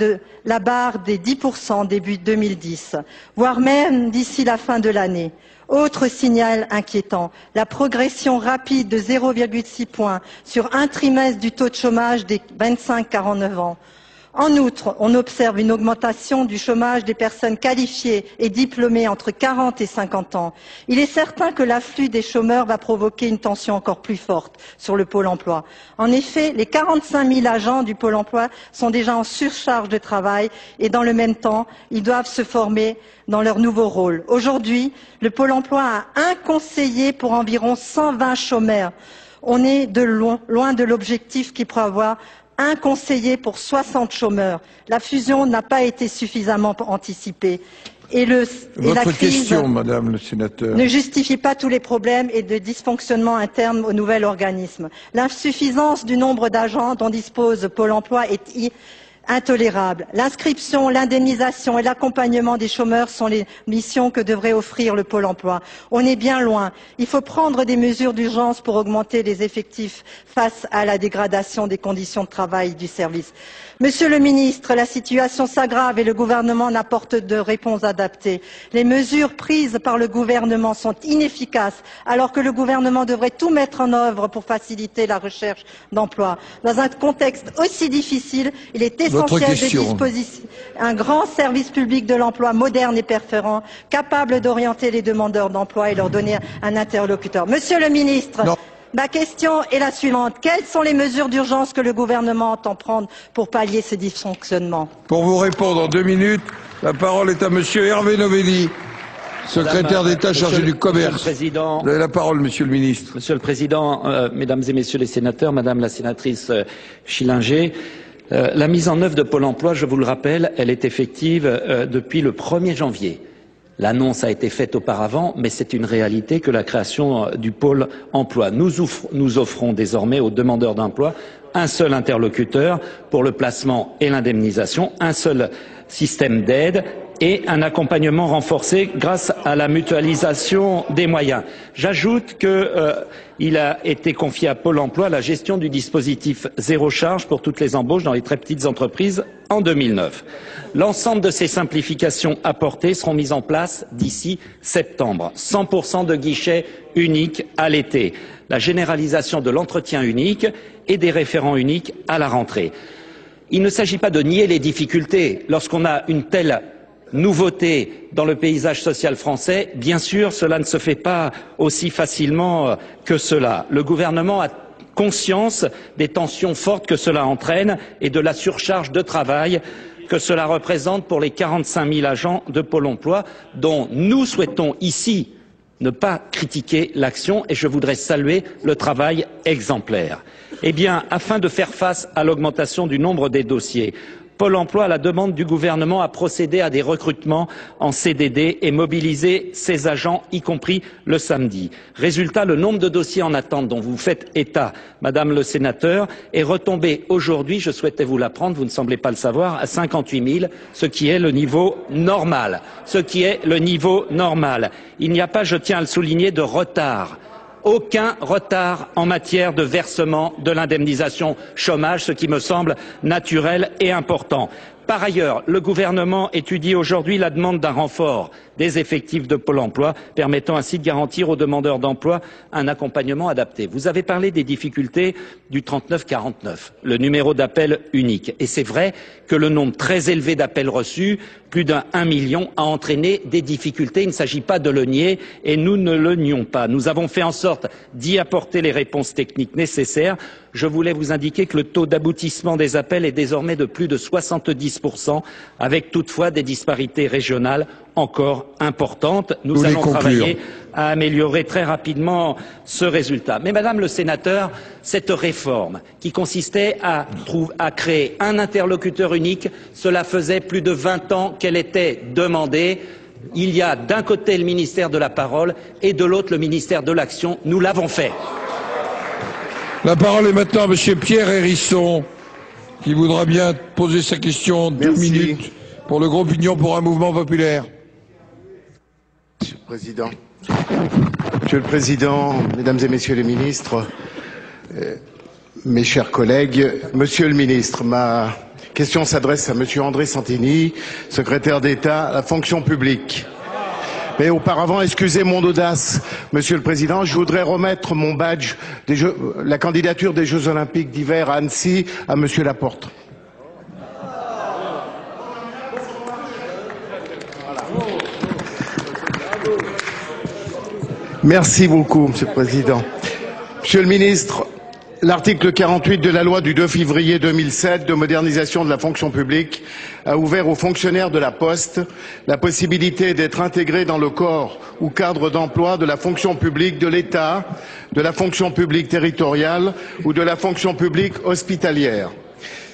la barre des 10% début 2010, voire même d'ici la fin de l'année. Autre signal inquiétant, la progression rapide de 0,6 points sur un trimestre du taux de chômage des 25-49 ans. En outre, on observe une augmentation du chômage des personnes qualifiées et diplômées entre 40 et 50 ans. Il est certain que l'afflux des chômeurs va provoquer une tension encore plus forte sur le Pôle emploi. En effet, les 45 000 agents du Pôle emploi sont déjà en surcharge de travail et dans le même temps, ils doivent se former dans leur nouveau rôle. Aujourd'hui, le Pôle emploi a un conseiller pour environ 120 chômeurs. On est loin de l'objectif qui pourrait avoir un conseiller pour 60 chômeurs. La fusion n'a pas été suffisamment anticipée. Votre la crise question, Madame le sénateur. ne justifie pas tous les problèmes et de dysfonctionnement interne au nouvel organisme. L'insuffisance du nombre d'agents dont dispose Pôle emploi est intolérable. L'inscription, l'indemnisation et l'accompagnement des chômeurs sont les missions que devrait offrir le Pôle emploi. On est bien loin. Il faut prendre des mesures d'urgence pour augmenter les effectifs face à la dégradation des conditions de travail du service. Monsieur le ministre, la situation s'aggrave et le gouvernement n'apporte de réponse adaptée. Les mesures prises par le gouvernement sont inefficaces alors que le gouvernement devrait tout mettre en œuvre pour faciliter la recherche d'emploi. Dans un contexte aussi difficile, il est essentiel de disposer un grand service public de l'emploi moderne et performant, capable d'orienter les demandeurs d'emploi et leur donner un interlocuteur. Monsieur le ministre, ma question est la suivante. Quelles sont les mesures d'urgence que le gouvernement entend prendre pour pallier ces dysfonctionnements? Pour vous répondre en 2 minutes, la parole est à Monsieur Hervé Novelli, secrétaire d'État chargé du commerce. Vous avez la parole, Monsieur le ministre. Monsieur le Président, Mesdames et Messieurs les sénateurs, Madame la sénatrice Schillinger, la mise en œuvre de Pôle emploi, je vous le rappelle, elle est effective depuis le 1er janvier. L'annonce a été faite auparavant, mais c'est une réalité que la création du Pôle emploi. Nous offrons désormais aux demandeurs d'emploi un seul interlocuteur pour le placement et l'indemnisation, un seul système d'aide et un accompagnement renforcé grâce à la mutualisation des moyens. J'ajoute qu'il a été confié à Pôle emploi la gestion du dispositif zéro charge pour toutes les embauches dans les très petites entreprises en 2009. L'ensemble de ces simplifications apportées seront mises en place d'ici septembre. 100% de guichets uniques à l'été. La généralisation de l'entretien unique et des référents uniques à la rentrée. Il ne s'agit pas de nier les difficultés lorsqu'on a une telle nouveauté dans le paysage social français. Bien sûr, cela ne se fait pas aussi facilement que cela. Le gouvernement a conscience des tensions fortes que cela entraîne et de la surcharge de travail que cela représente pour les 45 000 agents de Pôle emploi dont nous souhaitons ici ne pas critiquer l'action et je voudrais saluer le travail exemplaire. Eh bien, afin de faire face à l'augmentation du nombre des dossiers, Pôle emploi, à la demande du gouvernement, a procédé à des recrutements en CDD et mobilisé ses agents, y compris le samedi. Résultat, le nombre de dossiers en attente dont vous faites état, Madame le sénateur, est retombé aujourd'hui, je souhaitais vous l'apprendre, vous ne semblez pas le savoir, à 58 000, ce qui est le niveau normal. Ce qui est le niveau normal. Il n'y a pas, je tiens à le souligner, de retard. Aucun retard en matière de versement de l'indemnisation chômage, ce qui me semble naturel et important. Par ailleurs, le gouvernement étudie aujourd'hui la demande d'un renfort des effectifs de Pôle emploi, permettant ainsi de garantir aux demandeurs d'emploi un accompagnement adapté. Vous avez parlé des difficultés du 3949, le numéro d'appel unique. Et c'est vrai que le nombre très élevé d'appels reçus, plus d'1 million, a entraîné des difficultés. Il ne s'agit pas de le nier et nous ne le nions pas. Nous avons fait en sorte d'y apporter les réponses techniques nécessaires. Je voulais vous indiquer que le taux d'aboutissement des appels est désormais de plus de 70%, avec toutefois des disparités régionales encore importantes. Nous allons travailler à améliorer très rapidement ce résultat. Mais Madame le sénateur, cette réforme qui consistait à créer un interlocuteur unique, cela faisait plus de 20 ans qu'elle était demandée. Il y a d'un côté le ministère de la parole et de l'autre le ministère de l'action. Nous l'avons fait. La parole est maintenant à Monsieur Pierre Hérisson, qui voudra bien poser sa question en 2 minutes pour le groupe Union pour un mouvement populaire. Monsieur le Président, Mesdames et Messieurs les ministres, mes chers collègues, Monsieur le ministre, ma question s'adresse à Monsieur André Santini, secrétaire d'État à la fonction publique. Mais auparavant, excusez mon audace, Monsieur le Président, je voudrais remettre mon badge, la candidature des Jeux Olympiques d'hiver à Annecy à Monsieur Laporte. Merci beaucoup, Monsieur le Président. Monsieur le Ministre, l'article 48 de la loi du 2 février 2007 de modernisation de la fonction publique a ouvert aux fonctionnaires de la Poste la possibilité d'être intégrés dans le corps ou cadre d'emploi de la fonction publique de l'État, de la fonction publique territoriale ou de la fonction publique hospitalière.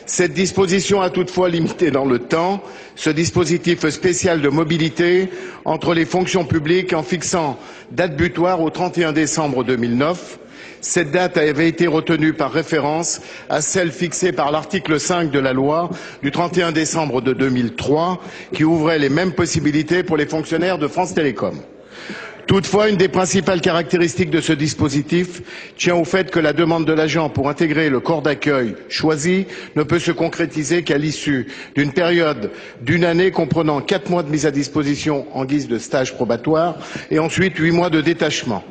Cette disposition a toutefois limité dans le temps ce dispositif spécial de mobilité entre les fonctions publiques en fixant date butoir au 31 décembre 2009. Cette date avait été retenue par référence à celle fixée par l'article 5 de la loi du 31 décembre de 2003 qui ouvrait les mêmes possibilités pour les fonctionnaires de France Télécom. Toutefois, une des principales caractéristiques de ce dispositif tient au fait que la demande de l'agent pour intégrer le corps d'accueil choisi ne peut se concrétiser qu'à l'issue d'une période d'une année comprenant 4 mois de mise à disposition en guise de stage probatoire et ensuite 8 mois de détachement.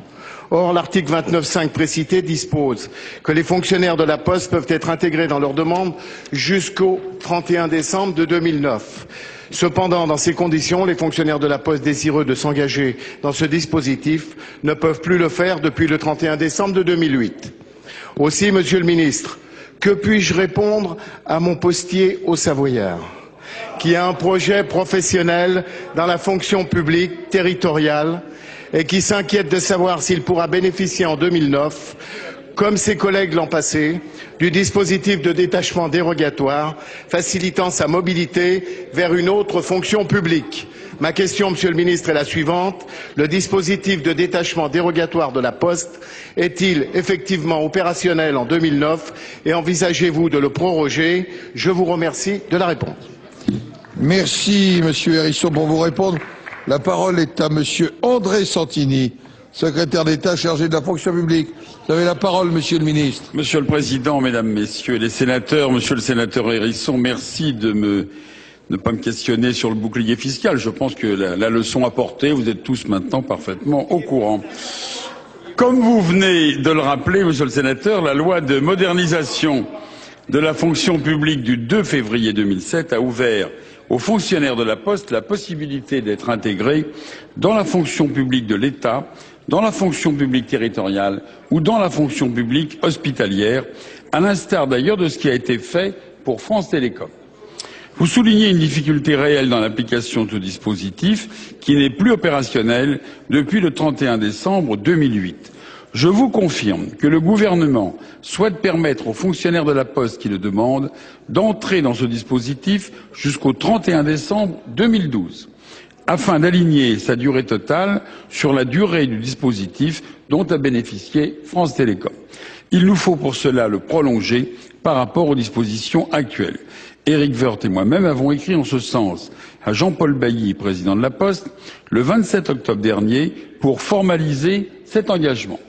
Or, l'article 29.5 précité dispose que les fonctionnaires de la Poste peuvent être intégrés dans leur demande jusqu'au 31 décembre de 2009. Cependant, dans ces conditions, les fonctionnaires de la Poste désireux de s'engager dans ce dispositif ne peuvent plus le faire depuis le 31 décembre de 2008. Aussi, Monsieur le Ministre, que puis-je répondre à mon postier au Savoyard, qui a un projet professionnel dans la fonction publique territoriale et qui s'inquiète de savoir s'il pourra bénéficier en 2009, comme ses collègues l'an passé, du dispositif de détachement dérogatoire facilitant sa mobilité vers une autre fonction publique. Ma question, Monsieur le Ministre, est la suivante. Le dispositif de détachement dérogatoire de la Poste est-il effectivement opérationnel en 2009 et envisagez-vous de le proroger? Je vous remercie de la réponse. Merci, Monsieur Hérisson, pour vous répondre. La parole est à Monsieur André Santini, secrétaire d'État chargé de la fonction publique. Vous avez la parole, Monsieur le Ministre. Monsieur le Président, Mesdames, Messieurs les sénateurs, Monsieur le sénateur Hérisson, merci de ne pas me questionner sur le bouclier fiscal. Je pense que la leçon apportée, vous êtes tous maintenant parfaitement au courant. Comme vous venez de le rappeler, Monsieur le sénateur, la loi de modernisation de la fonction publique du 2 février 2007 a ouvert aux fonctionnaires de la Poste la possibilité d'être intégrés dans la fonction publique de l'État, dans la fonction publique territoriale ou dans la fonction publique hospitalière, à l'instar d'ailleurs de ce qui a été fait pour France Télécom. Vous soulignez une difficulté réelle dans l'application de ce dispositif qui n'est plus opérationnel depuis le 31 décembre 2008. Je vous confirme que le gouvernement souhaite permettre aux fonctionnaires de la Poste qui le demandent d'entrer dans ce dispositif jusqu'au 31 décembre 2012, afin d'aligner sa durée totale sur la durée du dispositif dont a bénéficié France Télécom. Il nous faut pour cela le prolonger par rapport aux dispositions actuelles. Éric Woerth et moi-même avons écrit en ce sens à Jean-Paul Bailly, président de la Poste, le 27 octobre dernier, pour formaliser cet engagement.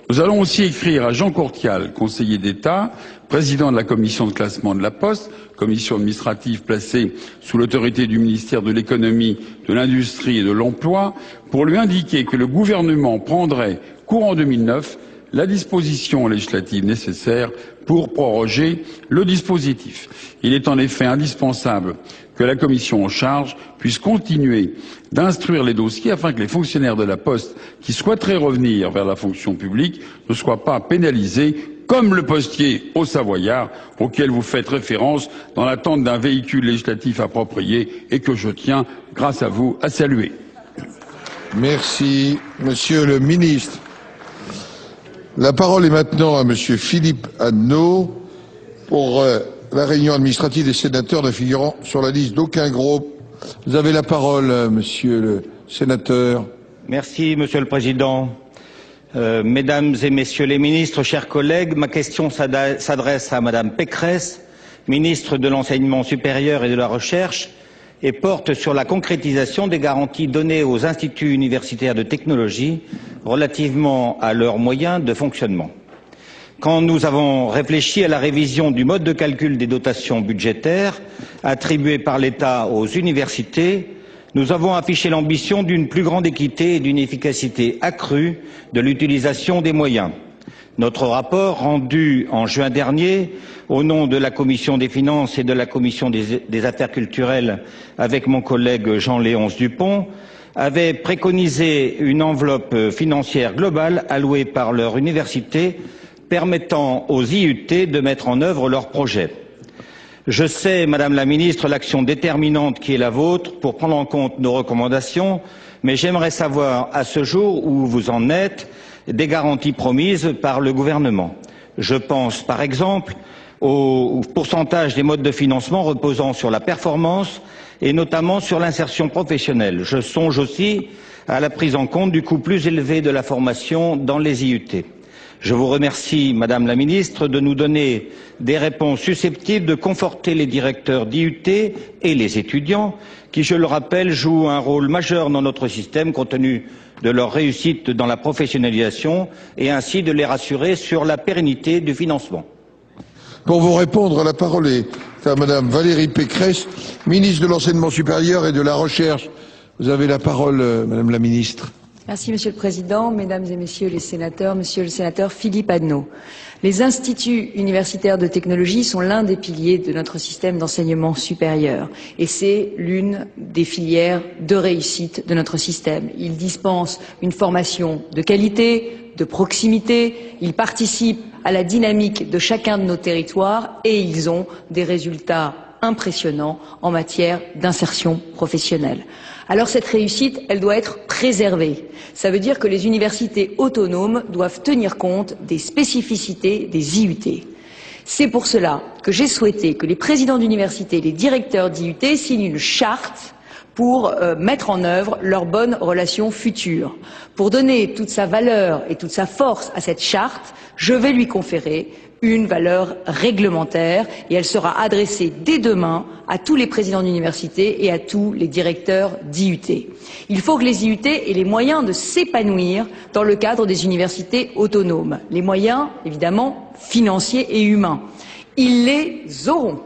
Nous allons aussi écrire à Jean Courtial, conseiller d'État, président de la commission de classement de la Poste, commission administrative placée sous l'autorité du ministère de l'économie, de l'industrie et de l'emploi, pour lui indiquer que le gouvernement prendrait, courant 2009, la disposition législative nécessaire pour proroger le dispositif. Il est en effet indispensable que la commission en charge puisse continuer d'instruire les dossiers afin que les fonctionnaires de la Poste qui souhaiteraient revenir vers la fonction publique ne soient pas pénalisés comme le postier au Savoyard auquel vous faites référence dans l'attente d'un véhicule législatif approprié et que je tiens, grâce à vous, à saluer. Merci, Monsieur le Ministre. La parole est maintenant à Monsieur Philippe Adnot pour la réunion administrative des sénateurs ne figurant sur la liste d'aucun groupe. Vous avez la parole, Monsieur le Sénateur. Merci, Monsieur le Président. Mesdames et Messieurs les ministres, chers collègues, ma question s'adresse à Madame Pécresse, ministre de l'Enseignement supérieur et de la Recherche, et porte sur la concrétisation des garanties données aux instituts universitaires de technologie relativement à leurs moyens de fonctionnement. Quand nous avons réfléchi à la révision du mode de calcul des dotations budgétaires attribuées par l'État aux universités, nous avons affiché l'ambition d'une plus grande équité et d'une efficacité accrue de l'utilisation des moyens. Notre rapport, rendu en juin dernier, au nom de la Commission des finances et de la Commission des affaires culturelles avec mon collègue Jean-Léonce Dupont, avait préconisé une enveloppe financière globale allouée par leur université permettant aux IUT de mettre en œuvre leurs projets. Je sais, Madame la Ministre, l'action déterminante qui est la vôtre pour prendre en compte nos recommandations, mais j'aimerais savoir à ce jour où vous en êtes des garanties promises par le gouvernement. Je pense par exemple au pourcentage des modes de financement reposant sur la performance et notamment sur l'insertion professionnelle. Je songe aussi à la prise en compte du coût plus élevé de la formation dans les IUT. Je vous remercie, Madame la Ministre, de nous donner des réponses susceptibles de conforter les directeurs d'IUT et les étudiants qui, je le rappelle, jouent un rôle majeur dans notre système compte tenu de leur réussite dans la professionnalisation et ainsi de les rassurer sur la pérennité du financement. Pour vous répondre, la parole est à Madame Valérie Pécresse, ministre de l'Enseignement supérieur et de la Recherche. Vous avez la parole, Madame la Ministre. Merci, Monsieur le Président, Mesdames et Messieurs les sénateurs, Monsieur le sénateur Philippe Adnot. Les instituts universitaires de technologie sont l'un des piliers de notre système d'enseignement supérieur et c'est l'une des filières de réussite de notre système. Ils dispensent une formation de qualité, de proximité, ils participent à la dynamique de chacun de nos territoires et ils ont des résultats impressionnants en matière d'insertion professionnelle. Alors cette réussite, elle doit être préservée. Ça veut dire que les universités autonomes doivent tenir compte des spécificités des IUT. C'est pour cela que j'ai souhaité que les présidents d'université et les directeurs d'IUT signent une charte pour mettre en œuvre leurs bonnes relations futures. Pour donner toute sa valeur et toute sa force à cette charte, je vais lui conférer une valeur réglementaire et elle sera adressée dès demain à tous les présidents d'université et à tous les directeurs d'IUT. Il faut que les IUT aient les moyens de s'épanouir dans le cadre des universités autonomes. Les moyens, évidemment, financiers et humains. Ils les auront.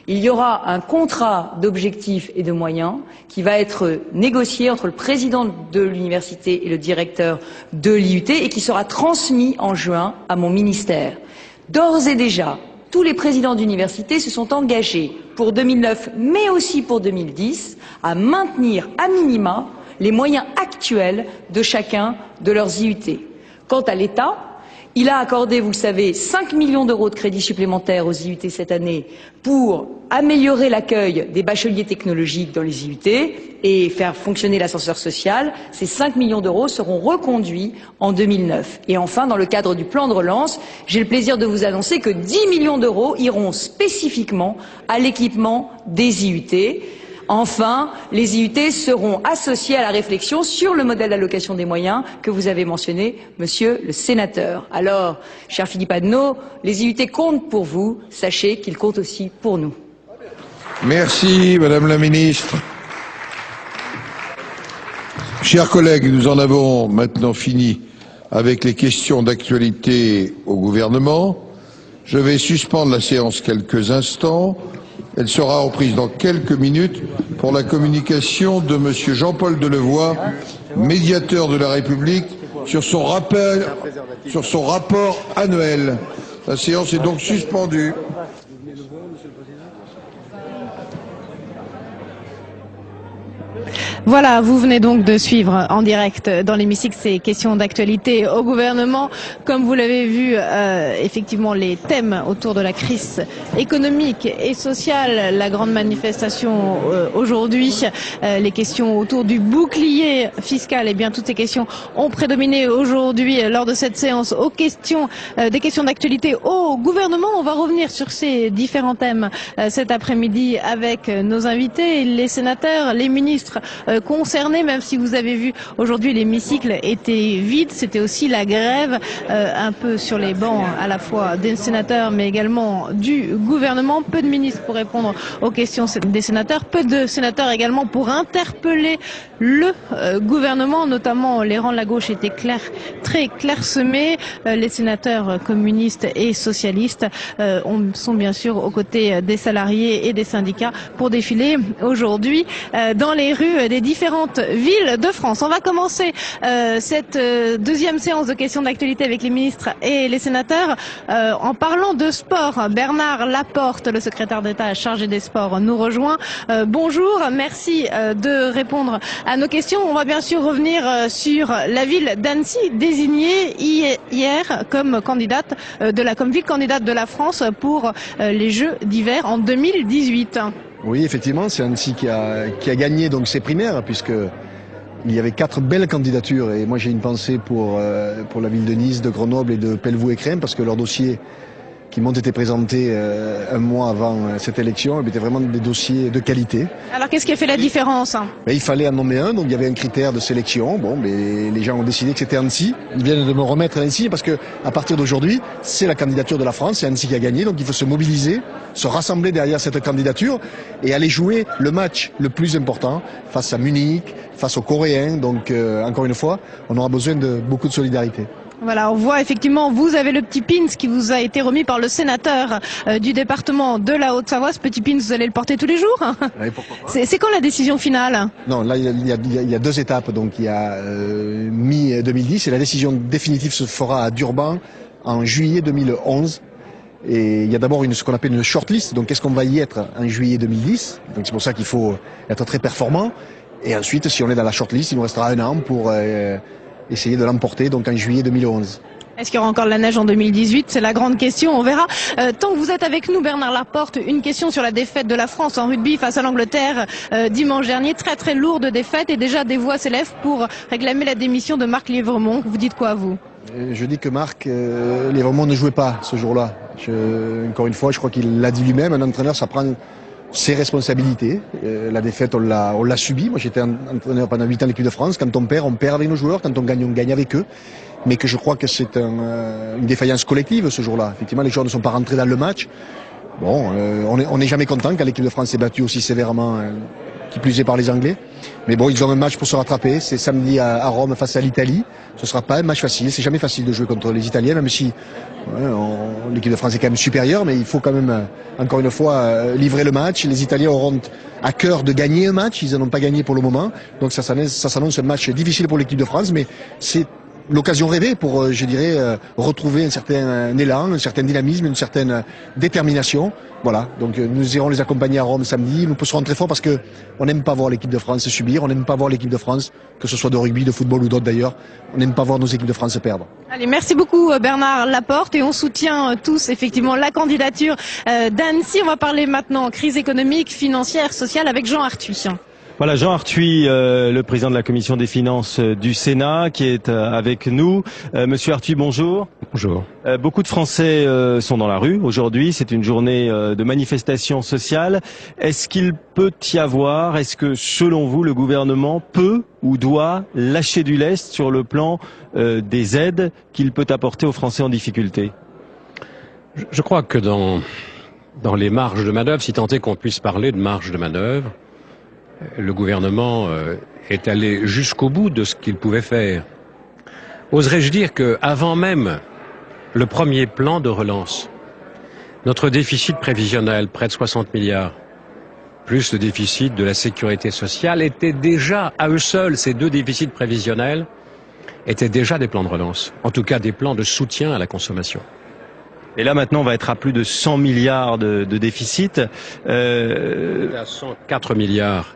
Il y aura un contrat d'objectifs et de moyens qui va être négocié entre le président de l'université et le directeur de l'IUT et qui sera transmis en juin à mon ministère. D'ores et déjà, tous les présidents d'université se sont engagés pour 2009, mais aussi pour 2010, à maintenir à minima les moyens actuels de chacun de leurs IUT. Quant à l'État, il a accordé, vous le savez, 5 millions d'euros de crédits supplémentaires aux IUT cette année pour améliorer l'accueil des bacheliers technologiques dans les IUT et faire fonctionner l'ascenseur social. Ces 5 millions d'euros seront reconduits en 2009. Et enfin, dans le cadre du plan de relance, j'ai le plaisir de vous annoncer que 10 millions d'euros iront spécifiquement à l'équipement des IUT. Enfin, les IUT seront associés à la réflexion sur le modèle d'allocation des moyens que vous avez mentionné, Monsieur le Sénateur. Alors, cher Philippe Adnot, les IUT comptent pour vous, sachez qu'ils comptent aussi pour nous. Merci, Madame la Ministre. Chers collègues, nous en avons maintenant fini avec les questions d'actualité au gouvernement. Je vais suspendre la séance quelques instants. Elle sera reprise dans quelques minutes pour la communication de Monsieur Jean-Paul Delevoye, médiateur de la République, sur son rapport annuel. La séance est donc suspendue. Voilà, vous venez donc de suivre en direct dans l'hémicycle ces questions d'actualité au gouvernement. Comme vous l'avez vu, effectivement, les thèmes autour de la crise économique et sociale, la grande manifestation aujourd'hui, les questions autour du bouclier fiscal, et bien toutes ces questions ont prédominé aujourd'hui lors de cette séance aux questions, des questions d'actualité au gouvernement. On va revenir sur ces différents thèmes cet après-midi avec nos invités, les sénateurs, les ministres concernés, même si vous avez vu aujourd'hui l'hémicycle était vide, c'était aussi la grève un peu sur les bancs à la fois des sénateurs mais également du gouvernement. Peu de ministres pour répondre aux questions des sénateurs, peu de sénateurs également pour interpeller le gouvernement, notamment les rangs de la gauche étaient très clairsemés. Les sénateurs communistes et socialistes sont bien sûr aux côtés des salariés et des syndicats pour défiler aujourd'hui dans les rues des différentes villes de France. On va commencer cette deuxième séance de questions d'actualité avec les ministres et les sénateurs en parlant de sport. Bernard Laporte, le secrétaire d'État chargé des sports, nous rejoint. Bonjour, merci de répondre à nos questions. On va bien sûr revenir sur la ville d'Annecy, désignée hier comme candidate comme ville candidate de la France pour les Jeux d'hiver en 2018. Oui, effectivement, c'est Annecy qui a gagné donc ses primaires, puisque il y avait 4 belles candidatures, et moi j'ai une pensée pour la ville de Nice, de Grenoble et de Pelvoux-Écrin, parce que leur dossier qui m'ont été présentés un mois avant cette élection étaient vraiment des dossiers de qualité. Alors qu'est-ce qui a fait la différence? Mais il fallait en nommer un, donc il y avait un critère de sélection. Bon, mais les gens ont décidé que c'était Annecy. Ils viennent de me remettre Annecy parce que à partir d'aujourd'hui, c'est la candidature de la France, c'est Annecy qui a gagné, donc il faut se mobiliser, se rassembler derrière cette candidature et aller jouer le match le plus important face à Munich, face aux Coréens. Donc encore une fois, on aura besoin de beaucoup de solidarité. Voilà, on voit effectivement, vous avez le petit pins qui vous a été remis par le sénateur du département de la Haute-Savoie. Ce petit pins, vous allez le porter tous les jours? Oui, pourquoi pas. C'est quand la décision finale? Non, là il y a deux étapes. Donc il y a mi-2010 et la décision définitive se fera à Durban en juillet 2011. Et il y a d'abord ce qu'on appelle une shortlist. Donc qu'est-ce qu'on va y être en juillet 2010? Donc c'est pour ça qu'il faut être très performant. Et ensuite, si on est dans la shortlist, il nous restera un an pour essayer de l'emporter, donc en juillet 2011. Est-ce qu'il y aura encore de la neige en 2018? C'est la grande question, on verra. Tant que vous êtes avec nous, Bernard Laporte, une question sur la défaite de la France en rugby face à l'Angleterre dimanche dernier. Très très lourde défaite et déjà des voix s'élèvent pour réclamer la démission de Marc Lièvremont. Vous dites quoi, vous? Je dis que Marc Lièvremont ne jouait pas ce jour-là. Encore une fois, je crois qu'il l'a dit lui-même, un entraîneur, ça prend ses responsabilités. La défaite, on l'a subie. Moi, j'étais entraîneur pendant 8 ans de l'équipe de France. Quand on perd avec nos joueurs. Quand on gagne avec eux. Mais que je crois que c'est une défaillance collective ce jour-là. Effectivement, les joueurs ne sont pas rentrés dans le match. Bon, on n'est jamais content quand l'équipe de France s'est battue aussi sévèrement, qui plus est par les Anglais. Mais bon, ils ont un match pour se rattraper. C'est samedi à Rome face à l'Italie. Ce sera pas un match facile. C'est jamais facile de jouer contre les Italiens, même si l'équipe de France est quand même supérieure. Mais il faut quand même, encore une fois, livrer le match. Les Italiens auront à cœur de gagner un match. Ils n'en ont pas gagné pour le moment. Donc ça s'annonce un match difficile pour l'équipe de France. Mais c'est l'occasion rêvée pour, je dirais, retrouver un certain élan, un certain dynamisme, une certaine détermination. Voilà, donc nous irons les accompagner à Rome samedi. Nous serons très forts parce que on n'aime pas voir l'équipe de France subir, on n'aime pas voir l'équipe de France, que ce soit de rugby, de football ou d'autres d'ailleurs, on n'aime pas voir nos équipes de France se perdre. Allez, merci beaucoup Bernard Laporte et on soutient tous effectivement la candidature d'Annecy. On va parler maintenant crise économique, financière, sociale avec Jean Arthuis. Voilà, Jean Arthuis, le président de la commission des finances du Sénat, qui est avec nous. Monsieur Arthuis, bonjour. Bonjour. Beaucoup de Français sont dans la rue aujourd'hui. C'est une journée de manifestation sociale. Est-ce qu'il peut y avoir, est-ce que selon vous, le gouvernement peut ou doit lâcher du lest sur le plan des aides qu'il peut apporter aux Français en difficulté? Je crois que dans les marges de manœuvre, si tant est qu'on puisse parler de marge de manœuvre, le gouvernement est allé jusqu'au bout de ce qu'il pouvait faire. Oserais-je dire qu'avant même le premier plan de relance, notre déficit prévisionnel, près de 60 milliards, plus le déficit de la sécurité sociale, étaient déjà, à eux seuls, ces deux déficits prévisionnels, étaient déjà des plans de relance. En tout cas, des plans de soutien à la consommation. Et là, maintenant, on va être à plus de 100 milliards de déficit. À 104 milliards.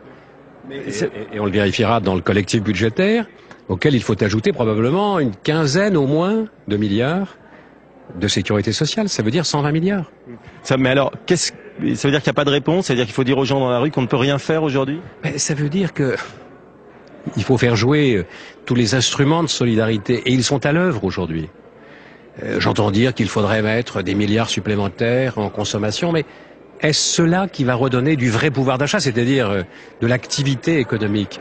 Et on le vérifiera dans le collectif budgétaire, auquel il faut ajouter probablement une quinzaine au moins de milliards de sécurité sociale. Ça veut dire 120 milliards. Mais alors, ça veut dire qu'il n'y a pas de réponse? Ça veut dire qu'il faut dire aux gens dans la rue qu'on ne peut rien faire aujourd'hui? Ça veut dire que il faut faire jouer tous les instruments de solidarité. Et ils sont à l'œuvre aujourd'hui. J'entends dire qu'il faudrait mettre des milliards supplémentaires en consommation, mais est-ce cela qui va redonner du vrai pouvoir d'achat, c'est-à-dire de l'activité économique?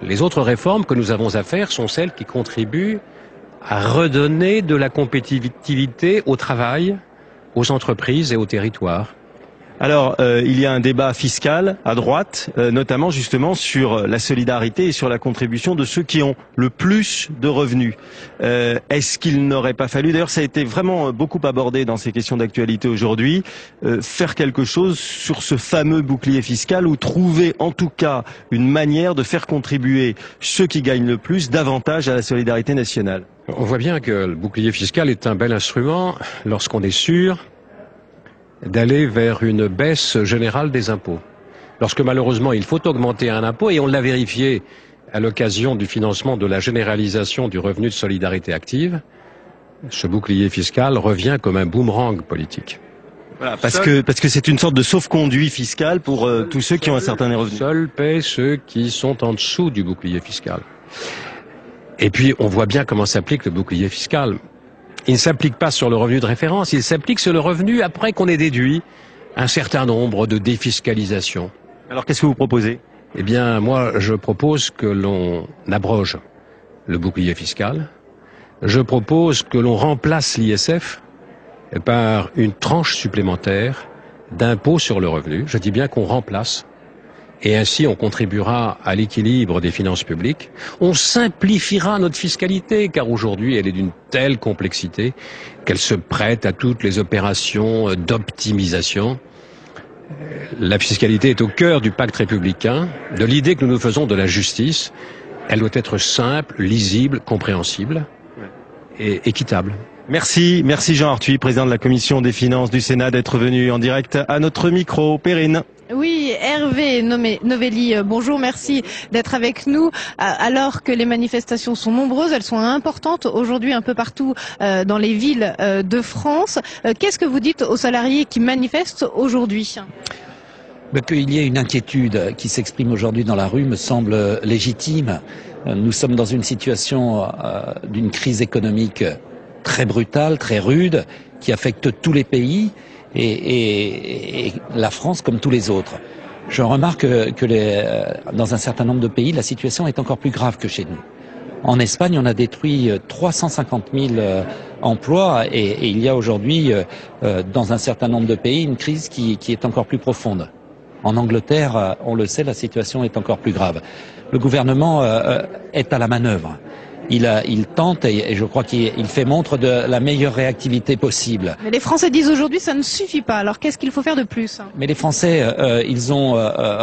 Les autres réformes que nous avons à faire sont celles qui contribuent à redonner de la compétitivité au travail, aux entreprises et aux territoires. Alors, il y a un débat fiscal à droite, notamment justement sur la solidarité et sur la contribution de ceux qui ont le plus de revenus. Est-ce qu'il n'aurait pas fallu, d'ailleurs ça a été vraiment beaucoup abordé dans ces questions d'actualité aujourd'hui, faire quelque chose sur ce fameux bouclier fiscal ou trouver en tout cas une manière de faire contribuer ceux qui gagnent le plus davantage à la solidarité nationale? On voit bien que le bouclier fiscal est un bel instrument lorsqu'on est sûr d'aller vers une baisse générale des impôts. Lorsque malheureusement il faut augmenter un impôt, et on l'a vérifié à l'occasion du financement de la généralisation du revenu de solidarité active, ce bouclier fiscal revient comme un boomerang politique. Voilà, parce que c'est une sorte de sauf-conduit fiscal pour tous ceux qui ont un certain revenu. Seuls paient ceux qui sont en dessous du bouclier fiscal. Et puis on voit bien comment s'applique le bouclier fiscal. il ne s'applique pas sur le revenu de référence, il s'applique sur le revenu après qu'on ait déduit un certain nombre de défiscalisations. Alors qu'est-ce que vous proposez? Eh bien, moi, je propose que l'on abroge le bouclier fiscal. Je propose que l'on remplace l'ISF par une tranche supplémentaire d'impôt sur le revenu. Je dis bien qu'on remplace. Et ainsi, on contribuera à l'équilibre des finances publiques. On simplifiera notre fiscalité, car aujourd'hui, elle est d'une telle complexité qu'elle se prête à toutes les opérations d'optimisation. La fiscalité est au cœur du pacte républicain, de l'idée que nous nous faisons de la justice. Elle doit être simple, lisible, compréhensible et équitable. Merci Jean Arthuis, président de la Commission des finances du Sénat, d'être venu en direct à notre micro. Perrine. Oui, Hervé Novelli, bonjour, merci d'être avec nous. Alors que les manifestations sont nombreuses, elles sont importantes aujourd'hui un peu partout dans les villes de France. Qu'est-ce que vous dites aux salariés qui manifestent aujourd'hui ? Qu'il y ait une inquiétude qui s'exprime aujourd'hui dans la rue me semble légitime. Nous sommes dans une situation d'une crise économique très brutale, très rude, qui affecte tous les pays et la France comme tous les autres. Je remarque que dans un certain nombre de pays, la situation est encore plus grave que chez nous. En Espagne, on a détruit 350 000 emplois et il y a aujourd'hui, dans un certain nombre de pays, une crise qui est encore plus profonde. En Angleterre, on le sait, la situation est encore plus grave. Le gouvernement est à la manœuvre. Il tente et je crois qu'il fait montre de la meilleure réactivité possible. Mais les Français disent aujourd'hui ça ne suffit pas. Alors qu'est-ce qu'il faut faire de plus ? Mais les Français, ils ont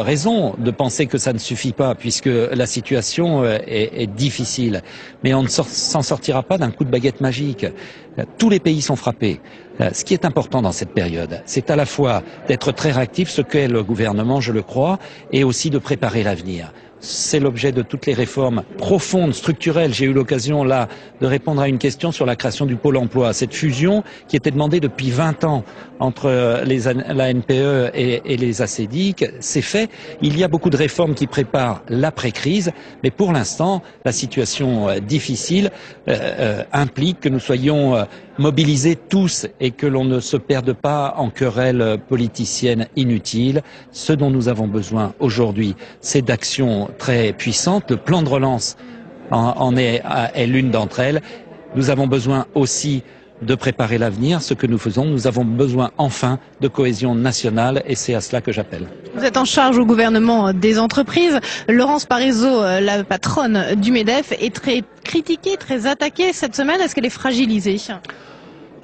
raison de penser que ça ne suffit pas puisque la situation est difficile. Mais on ne s'en sortira pas d'un coup de baguette magique. Tous les pays sont frappés. Ce qui est important dans cette période, c'est à la fois d'être très réactif, ce qu'est le gouvernement, je le crois, et aussi de préparer l'avenir. C'est l'objet de toutes les réformes profondes, structurelles. J'ai eu l'occasion là de répondre à une question sur la création du pôle emploi. Cette fusion qui était demandée depuis 20 ans entre la NPE et les ACDIC, c'est fait. Il y a beaucoup de réformes qui préparent l'après-crise, mais pour l'instant, la situation difficile implique que nous soyons mobilisés tous et que l'on ne se perde pas en querelles politiciennes inutiles. Ce dont nous avons besoin aujourd'hui, c'est d'actions très puissantes. Le plan de relance en est l'une d'entre elles. Nous avons besoin aussi de préparer l'avenir, ce que nous faisons. Nous avons besoin enfin de cohésion nationale et c'est à cela que j'appelle. Vous êtes en charge au gouvernement des entreprises. Laurence Parisot, la patronne du MEDEF, est très critiquée, très attaquée cette semaine. Est-ce qu'elle est fragilisée ?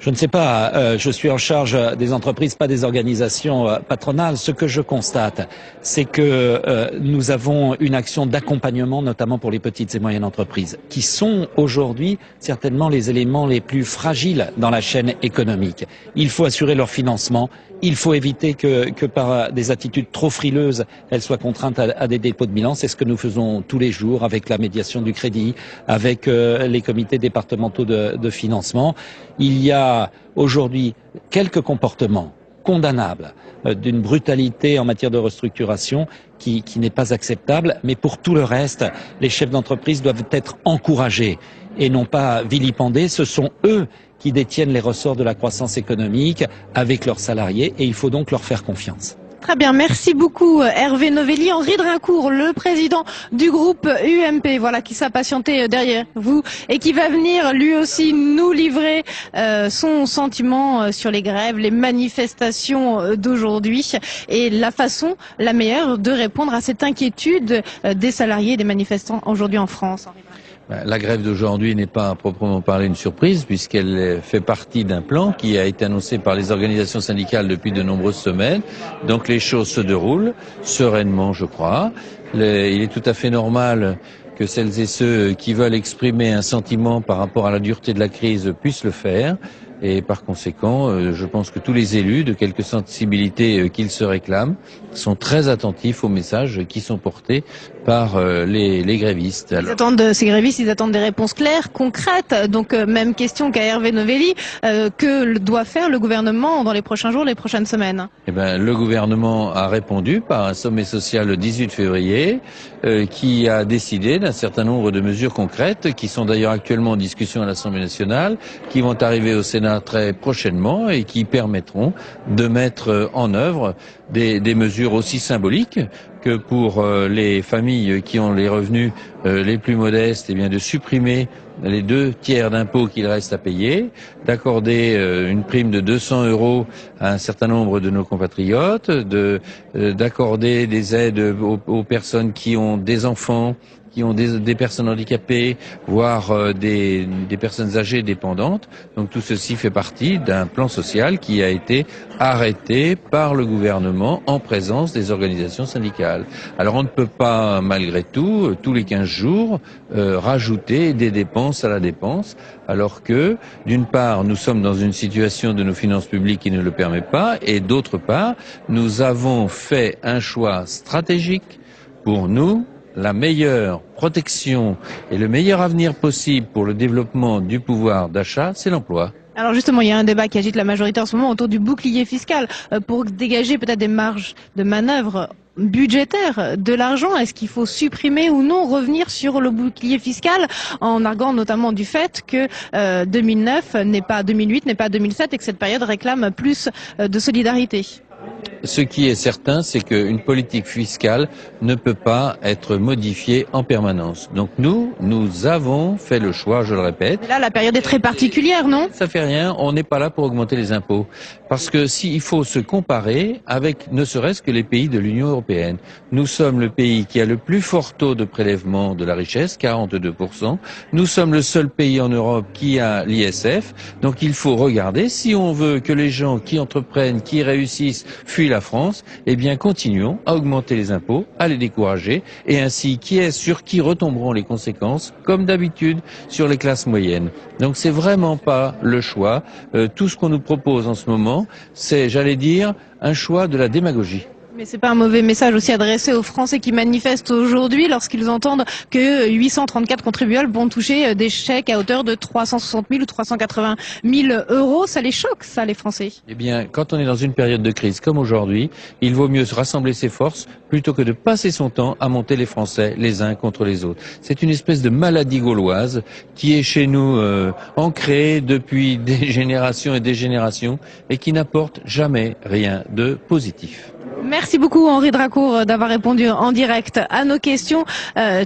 Je ne sais pas, je suis en charge des entreprises, pas des organisations patronales. Ce que je constate, c'est que nous avons une action d'accompagnement, notamment pour les petites et moyennes entreprises, qui sont aujourd'hui certainement les éléments les plus fragiles dans la chaîne économique. Il faut assurer leur financement, il faut éviter que par des attitudes trop frileuses, elles soient contraintes à des dépôts de bilan. C'est ce que nous faisons tous les jours avec la médiation du crédit, avec les comités départementaux de financement. Il y a aujourd'hui quelques comportements condamnables d'une brutalité en matière de restructuration qui n'est pas acceptable, mais pour tout le reste, les chefs d'entreprise doivent être encouragés et non pas vilipendés. Ce sont eux qui détiennent les ressorts de la croissance économique avec leurs salariés et il faut donc leur faire confiance. Très bien, merci beaucoup Hervé Novelli. Henri Drincourt, le président du groupe UMP, voilà, qui s'est patienté derrière vous et qui va venir lui aussi nous livrer son sentiment sur les grèves, les manifestations d'aujourd'hui et la façon la meilleure de répondre à cette inquiétude des salariés et des manifestants aujourd'hui en France. La grève d'aujourd'hui n'est pas à proprement parler une surprise puisqu'elle fait partie d'un plan qui a été annoncé par les organisations syndicales depuis de nombreuses semaines. Donc les choses se déroulent sereinement, je crois. Il est tout à fait normal que celles et ceux qui veulent exprimer un sentiment par rapport à la dureté de la crise puissent le faire. Et par conséquent, je pense que tous les élus, de quelque sensibilité qu'ils se réclament, sont très attentifs aux messages qui sont portés par les grévistes. Ces grévistes, ils attendent des réponses claires, concrètes. Donc même question qu'à Hervé Novelli, que doit faire le gouvernement dans les prochains jours, les prochaines semaines? Eh ben, le gouvernement a répondu par un sommet social le 18 février qui a décidé d'un certain nombre de mesures concrètes qui sont d'ailleurs actuellement en discussion à l'Assemblée nationale, qui vont arriver au Sénat très prochainement et qui permettront de mettre en œuvre des mesures aussi symboliques que pour les familles qui ont les revenus les plus modestes, eh bien de supprimer les 2/3 d'impôts qu'il reste à payer, d'accorder une prime de 200 € à un certain nombre de nos compatriotes, d'accorder des aides aux personnes qui ont des enfants, qui ont des personnes handicapées, voire des personnes âgées dépendantes. Donc tout ceci fait partie d'un plan social qui a été arrêté par le gouvernement en présence des organisations syndicales. Alors on ne peut pas, malgré tout, tous les 15 jours, rajouter des dépenses à la dépense, alors que, d'une part, nous sommes dans une situation de nos finances publiques qui ne le permet pas, et d'autre part, nous avons fait un choix stratégique pour nous. La meilleure protection et le meilleur avenir possible pour le développement du pouvoir d'achat, c'est l'emploi. Alors justement, il y a un débat qui agite la majorité en ce moment autour du bouclier fiscal pour dégager peut-être des marges de manœuvre budgétaires, de l'argent. Est-ce qu'il faut supprimer ou non, revenir sur le bouclier fiscal en arguant notamment du fait que 2009 n'est pas 2008, n'est pas 2007 et que cette période réclame plus de solidarité? Ce qui est certain, c'est qu'une politique fiscale ne peut pas être modifiée en permanence. Donc nous avons fait le choix, je le répète. Mais là, la période est très particulière, non? Ça fait rien, on n'est pas là pour augmenter les impôts. Parce que s'il faut se comparer avec ne serait-ce que les pays de l'Union européenne. Nous sommes le pays qui a le plus fort taux de prélèvement de la richesse, 42%. Nous sommes le seul pays en Europe qui a l'ISF. Donc il faut regarder, si on veut que les gens qui entreprennent, qui réussissent, fuient la France, eh bien continuons à augmenter les impôts, à les décourager, et ainsi sur qui retomberont les conséquences, comme d'habitude, sur les classes moyennes. Donc c'est vraiment pas le choix. Tout ce qu'on nous propose en ce moment, c'est, j'allais dire, un choix de la démagogie. Mais c'est pas un mauvais message aussi adressé aux Français qui manifestent aujourd'hui lorsqu'ils entendent que 834 contribuables vont toucher des chèques à hauteur de 360 000 ou 380 000 €. Ça les choque, ça, les Français? Eh bien, quand on est dans une période de crise comme aujourd'hui, il vaut mieux se rassembler ses forces plutôt que de passer son temps à monter les Français les uns contre les autres. C'est une espèce de maladie gauloise qui est chez nous ancrée depuis des générations et des générations et qui n'apporte jamais rien de positif. Merci beaucoup Henri Dracourt d'avoir répondu en direct à nos questions.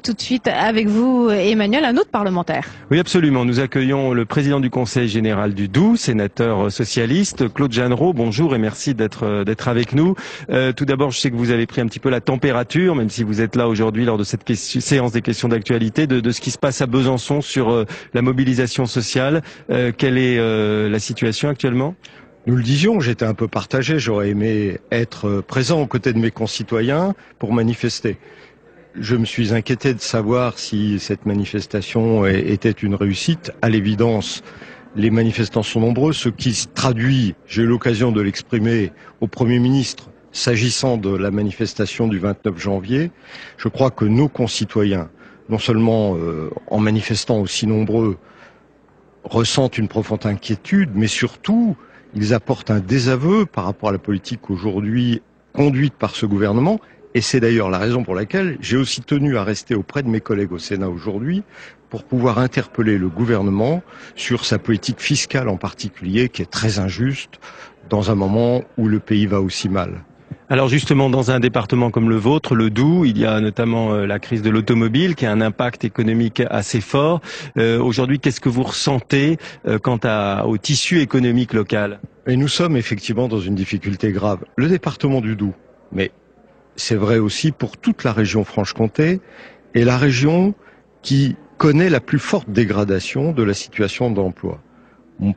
Tout de suite avec vous Emmanuel, un autre parlementaire. Oui absolument, nous accueillons le président du Conseil général du Doubs, sénateur socialiste, Claude Jeannerat. Bonjour et merci d'être avec nous. Tout d'abord, je sais que vous avez pris un petit peu la température, même si vous êtes là aujourd'hui lors de cette séance des questions d'actualité, de ce qui se passe à Besançon sur la mobilisation sociale. Quelle est la situation actuellement ? Nous le disions, j'étais un peu partagé, j'aurais aimé être présent aux côtés de mes concitoyens pour manifester. Je me suis inquiété de savoir si cette manifestation était une réussite. À l'évidence, les manifestants sont nombreux, ce qui se traduit, j'ai eu l'occasion de l'exprimer au Premier ministre, s'agissant de la manifestation du 29 janvier. Je crois que nos concitoyens, non seulement en manifestant aussi nombreux, ressentent une profonde inquiétude, mais surtout ils apportent un désaveu par rapport à la politique aujourd'hui conduite par ce gouvernement. Et c'est d'ailleurs la raison pour laquelle j'ai aussi tenu à rester auprès de mes collègues au Sénat aujourd'hui pour pouvoir interpeller le gouvernement sur sa politique fiscale en particulier, qui est très injuste dans un moment où le pays va aussi mal. Alors justement, dans un département comme le vôtre, le Doubs, il y a notamment la crise de l'automobile qui a un impact économique assez fort. Aujourd'hui, qu'est-ce que vous ressentez quant au tissu économique local ? Et nous sommes effectivement dans une difficulté grave. Le département du Doubs, mais c'est vrai aussi pour toute la région Franche-Comté, est la région qui connaît la plus forte dégradation de la situation d'emploi.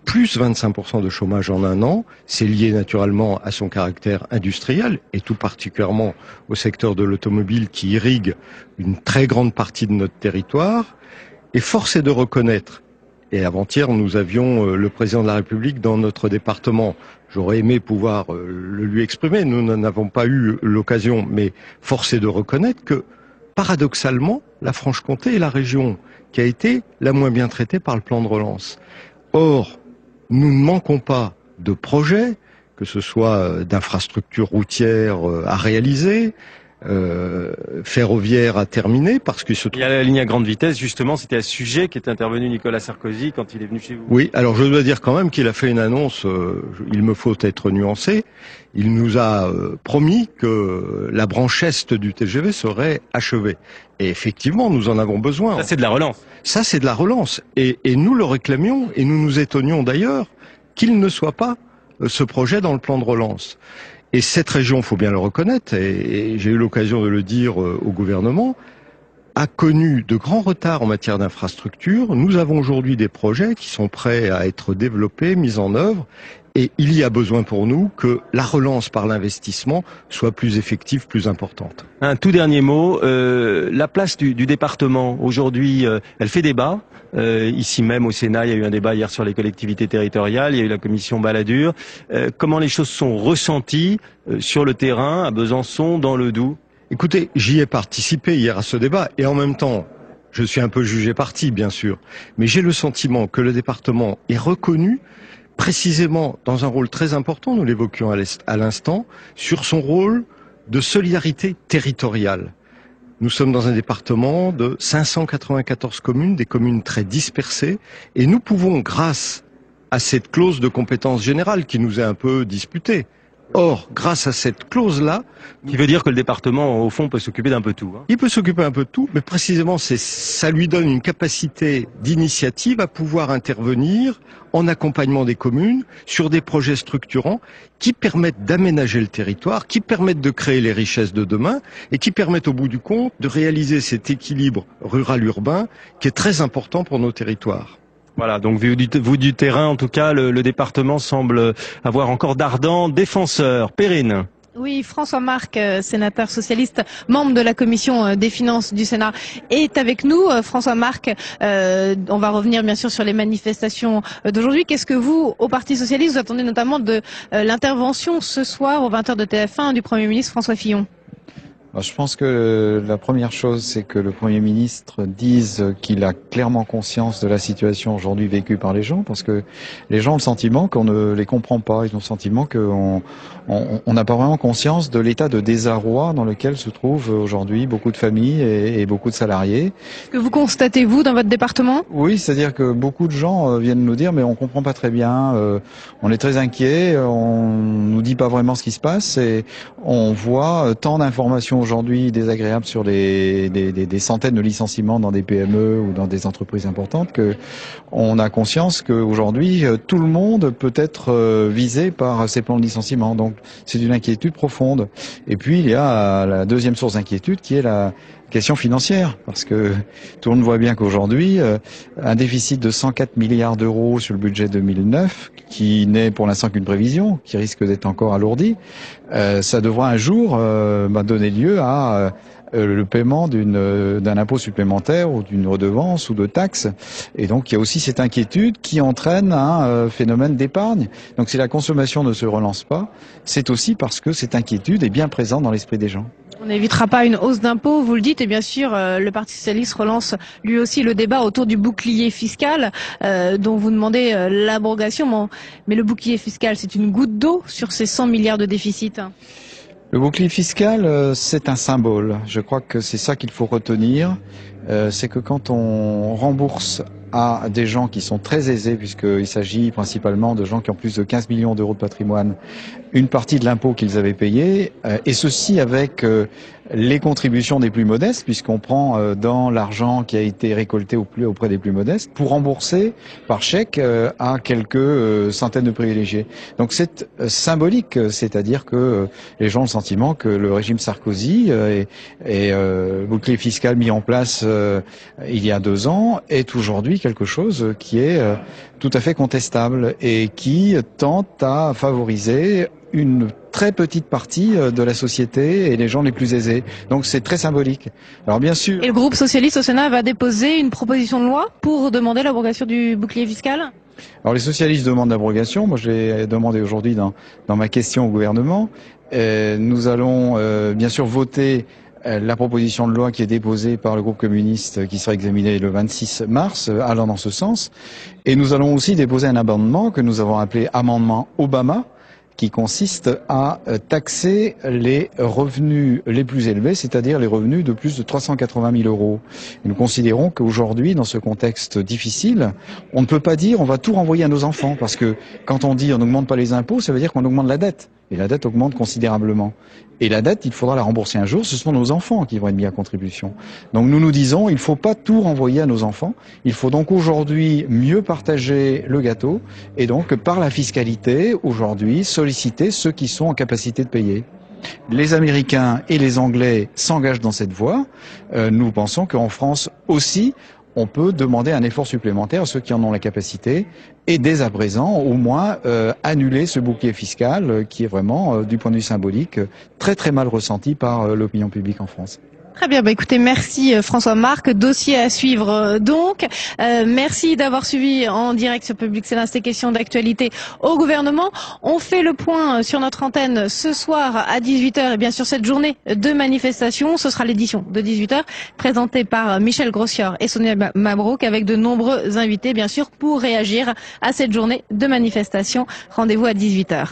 Plus 25% de chômage en un an, c'est lié naturellement à son caractère industriel et tout particulièrement au secteur de l'automobile qui irrigue une très grande partie de notre territoire. Et force est de reconnaître, Et avant-hier, nous avions le président de la République dans notre département. J'aurais aimé pouvoir le lui exprimer, nous n'en avons pas eu l'occasion, mais force est de reconnaître que, paradoxalement, la Franche-Comté est la région qui a été la moins bien traitée par le plan de relance. Or, nous ne manquons pas de projets, que ce soit d'infrastructures routières à réaliser, ferroviaire à terminer, parce que il y a la ligne à grande vitesse, justement, c'était à ce sujet qu'est intervenu Nicolas Sarkozy quand il est venu chez vous. Oui, alors je dois dire quand même qu'il a fait une annonce, il me faut être nuancé, il nous a promis que la branche est du TGV serait achevée. Et effectivement, nous en avons besoin. Ça, c'est de la relance. Ça, c'est de la relance. Et nous le réclamions, et nous nous étonnions d'ailleurs qu'il ne soit pas ce projet dans le plan de relance. Et cette région, faut bien le reconnaître, et j'ai eu l'occasion de le dire au gouvernement, a connu de grands retards en matière d'infrastructure. Nous avons aujourd'hui des projets qui sont prêts à être développés, mis en œuvre, et il y a besoin pour nous que la relance par l'investissement soit plus effective, plus importante. Un tout dernier mot, la place du département aujourd'hui, elle fait débat. Ici même au Sénat, il y a eu un débat hier sur les collectivités territoriales, il y a eu la commission Balladur. Comment les choses sont ressenties sur le terrain, à Besançon, dans le Doubs? Écoutez, j'y ai participé hier à ce débat, et en même temps, je suis un peu jugé parti, bien sûr, mais j'ai le sentiment que le département est reconnu précisément dans un rôle très important, nous l'évoquions à l'instant, sur son rôle de solidarité territoriale. Nous sommes dans un département de 594 communes, des communes très dispersées, et nous pouvons, grâce à cette clause de compétence générale qui nous est un peu disputée, or, grâce à cette clause-là... Qui veut dire que le département, au fond, peut s'occuper d'un peu tout. Hein. Il peut s'occuper un peu de tout, mais précisément, ça lui donne une capacité d'initiative à pouvoir intervenir en accompagnement des communes sur des projets structurants qui permettent d'aménager le territoire, qui permettent de créer les richesses de demain et qui permettent, au bout du compte, de réaliser cet équilibre rural-urbain qui est très important pour nos territoires. Voilà, donc vu du terrain, en tout cas, le département semble avoir encore d'ardents défenseurs. Perrine. Oui, François Marc, sénateur socialiste, membre de la commission des finances du Sénat, est avec nous. François Marc, on va revenir bien sûr sur les manifestations d'aujourd'hui. Qu'est-ce que vous, au Parti socialiste, vous attendez notamment de l'intervention ce soir aux 20h de TF1 du Premier ministre François Fillon? Alors, je pense que la première chose, c'est que le Premier ministre dise qu'il a clairement conscience de la situation aujourd'hui vécue par les gens, parce que les gens ont le sentiment qu'on ne les comprend pas, ils ont le sentiment qu'on n'a pas vraiment conscience de l'état de désarroi dans lequel se trouvent aujourd'hui beaucoup de familles et beaucoup de salariés. Que vous constatez, vous, dans votre département? Oui, c'est-à-dire que beaucoup de gens viennent nous dire, mais on comprend pas très bien, on est très inquiets, on nous dit pas vraiment ce qui se passe, et on voit tant d'informations aujourd'hui désagréables sur des centaines de licenciements dans des PME ou dans des entreprises importantes, que on a conscience qu'aujourd'hui tout le monde peut être visé par ces plans de licenciement. Donc c'est une inquiétude profonde. Et puis il y a la deuxième source d'inquiétude qui est la question financière, parce que tout le monde voit bien qu'aujourd'hui, un déficit de 104 milliards d'euros sur le budget 2009, qui n'est pour l'instant qu'une prévision, qui risque d'être encore alourdi, ça devra un jour donner lieu à le paiement d'un impôt supplémentaire ou d'une redevance ou de taxes. Et donc il y a aussi cette inquiétude qui entraîne un phénomène d'épargne. Donc si la consommation ne se relance pas, c'est aussi parce que cette inquiétude est bien présente dans l'esprit des gens. On n'évitera pas une hausse d'impôts, vous le dites, et bien sûr, le Parti socialiste relance lui aussi le débat autour du bouclier fiscal, dont vous demandez l'abrogation. Mais le bouclier fiscal, c'est une goutte d'eau sur ces 100 milliards de déficit. Le bouclier fiscal, c'est un symbole. Je crois que c'est ça qu'il faut retenir. C'est que quand on rembourse à des gens qui sont très aisés, puisqu'il s'agit principalement de gens qui ont plus de 15 millions d'euros de patrimoine, une partie de l'impôt qu'ils avaient payé, et ceci avec les contributions des plus modestes, puisqu'on prend dans l'argent qui a été récolté auprès des plus modestes, pour rembourser par chèque à quelques centaines de privilégiés. Donc c'est symbolique, c'est-à-dire que les gens ont le sentiment que le régime Sarkozy et le bouclier fiscal mis en place il y a 2 ans est aujourd'hui quelque chose qui est tout à fait contestable et qui tente à favoriser une très très petite partie de la société et les gens les plus aisés. Donc c'est très symbolique. Alors bien sûr. Et le groupe socialiste au Sénat va déposer une proposition de loi pour demander l'abrogation du bouclier fiscal? Alors les socialistes demandent l'abrogation. Moi je l'ai demandé aujourd'hui dans ma question au gouvernement. Nous allons bien sûr voter la proposition de loi qui est déposée par le groupe communiste qui sera examinée le 26 mars, allant dans ce sens. Et nous allons aussi déposer un amendement que nous avons appelé amendement Obama, qui consiste à taxer les revenus les plus élevés, c'est-à-dire les revenus de plus de 380 000 euros. Et nous considérons qu'aujourd'hui, dans ce contexte difficile, on ne peut pas dire on va tout renvoyer à nos enfants, parce que quand on dit on n'augmente pas les impôts, ça veut dire qu'on augmente la dette. Et la dette augmente considérablement. Et la dette, il faudra la rembourser un jour, ce sont nos enfants qui vont être mis à contribution. Donc nous nous disons, il ne faut pas tout renvoyer à nos enfants, il faut donc aujourd'hui mieux partager le gâteau, et donc par la fiscalité, aujourd'hui, solliciter ceux qui sont en capacité de payer. Les Américains et les Anglais s'engagent dans cette voie. Nous pensons qu'en France aussi, on peut demander un effort supplémentaire à ceux qui en ont la capacité et dès à présent, au moins, annuler ce bouclier fiscal qui est vraiment, du point de vue symbolique, très très mal ressenti par l'opinion publique en France. Très bien, écoutez, merci François-Marc. Dossier à suivre donc. Merci d'avoir suivi en direct sur Public Sénat ces questions d'actualité au gouvernement. On fait le point sur notre antenne ce soir à 18h et bien sûr cette journée de manifestation. Ce sera l'édition de 18h présentée par Michel Grossior et Sonia Mabrouk avec de nombreux invités bien sûr pour réagir à cette journée de manifestation. Rendez-vous à 18h.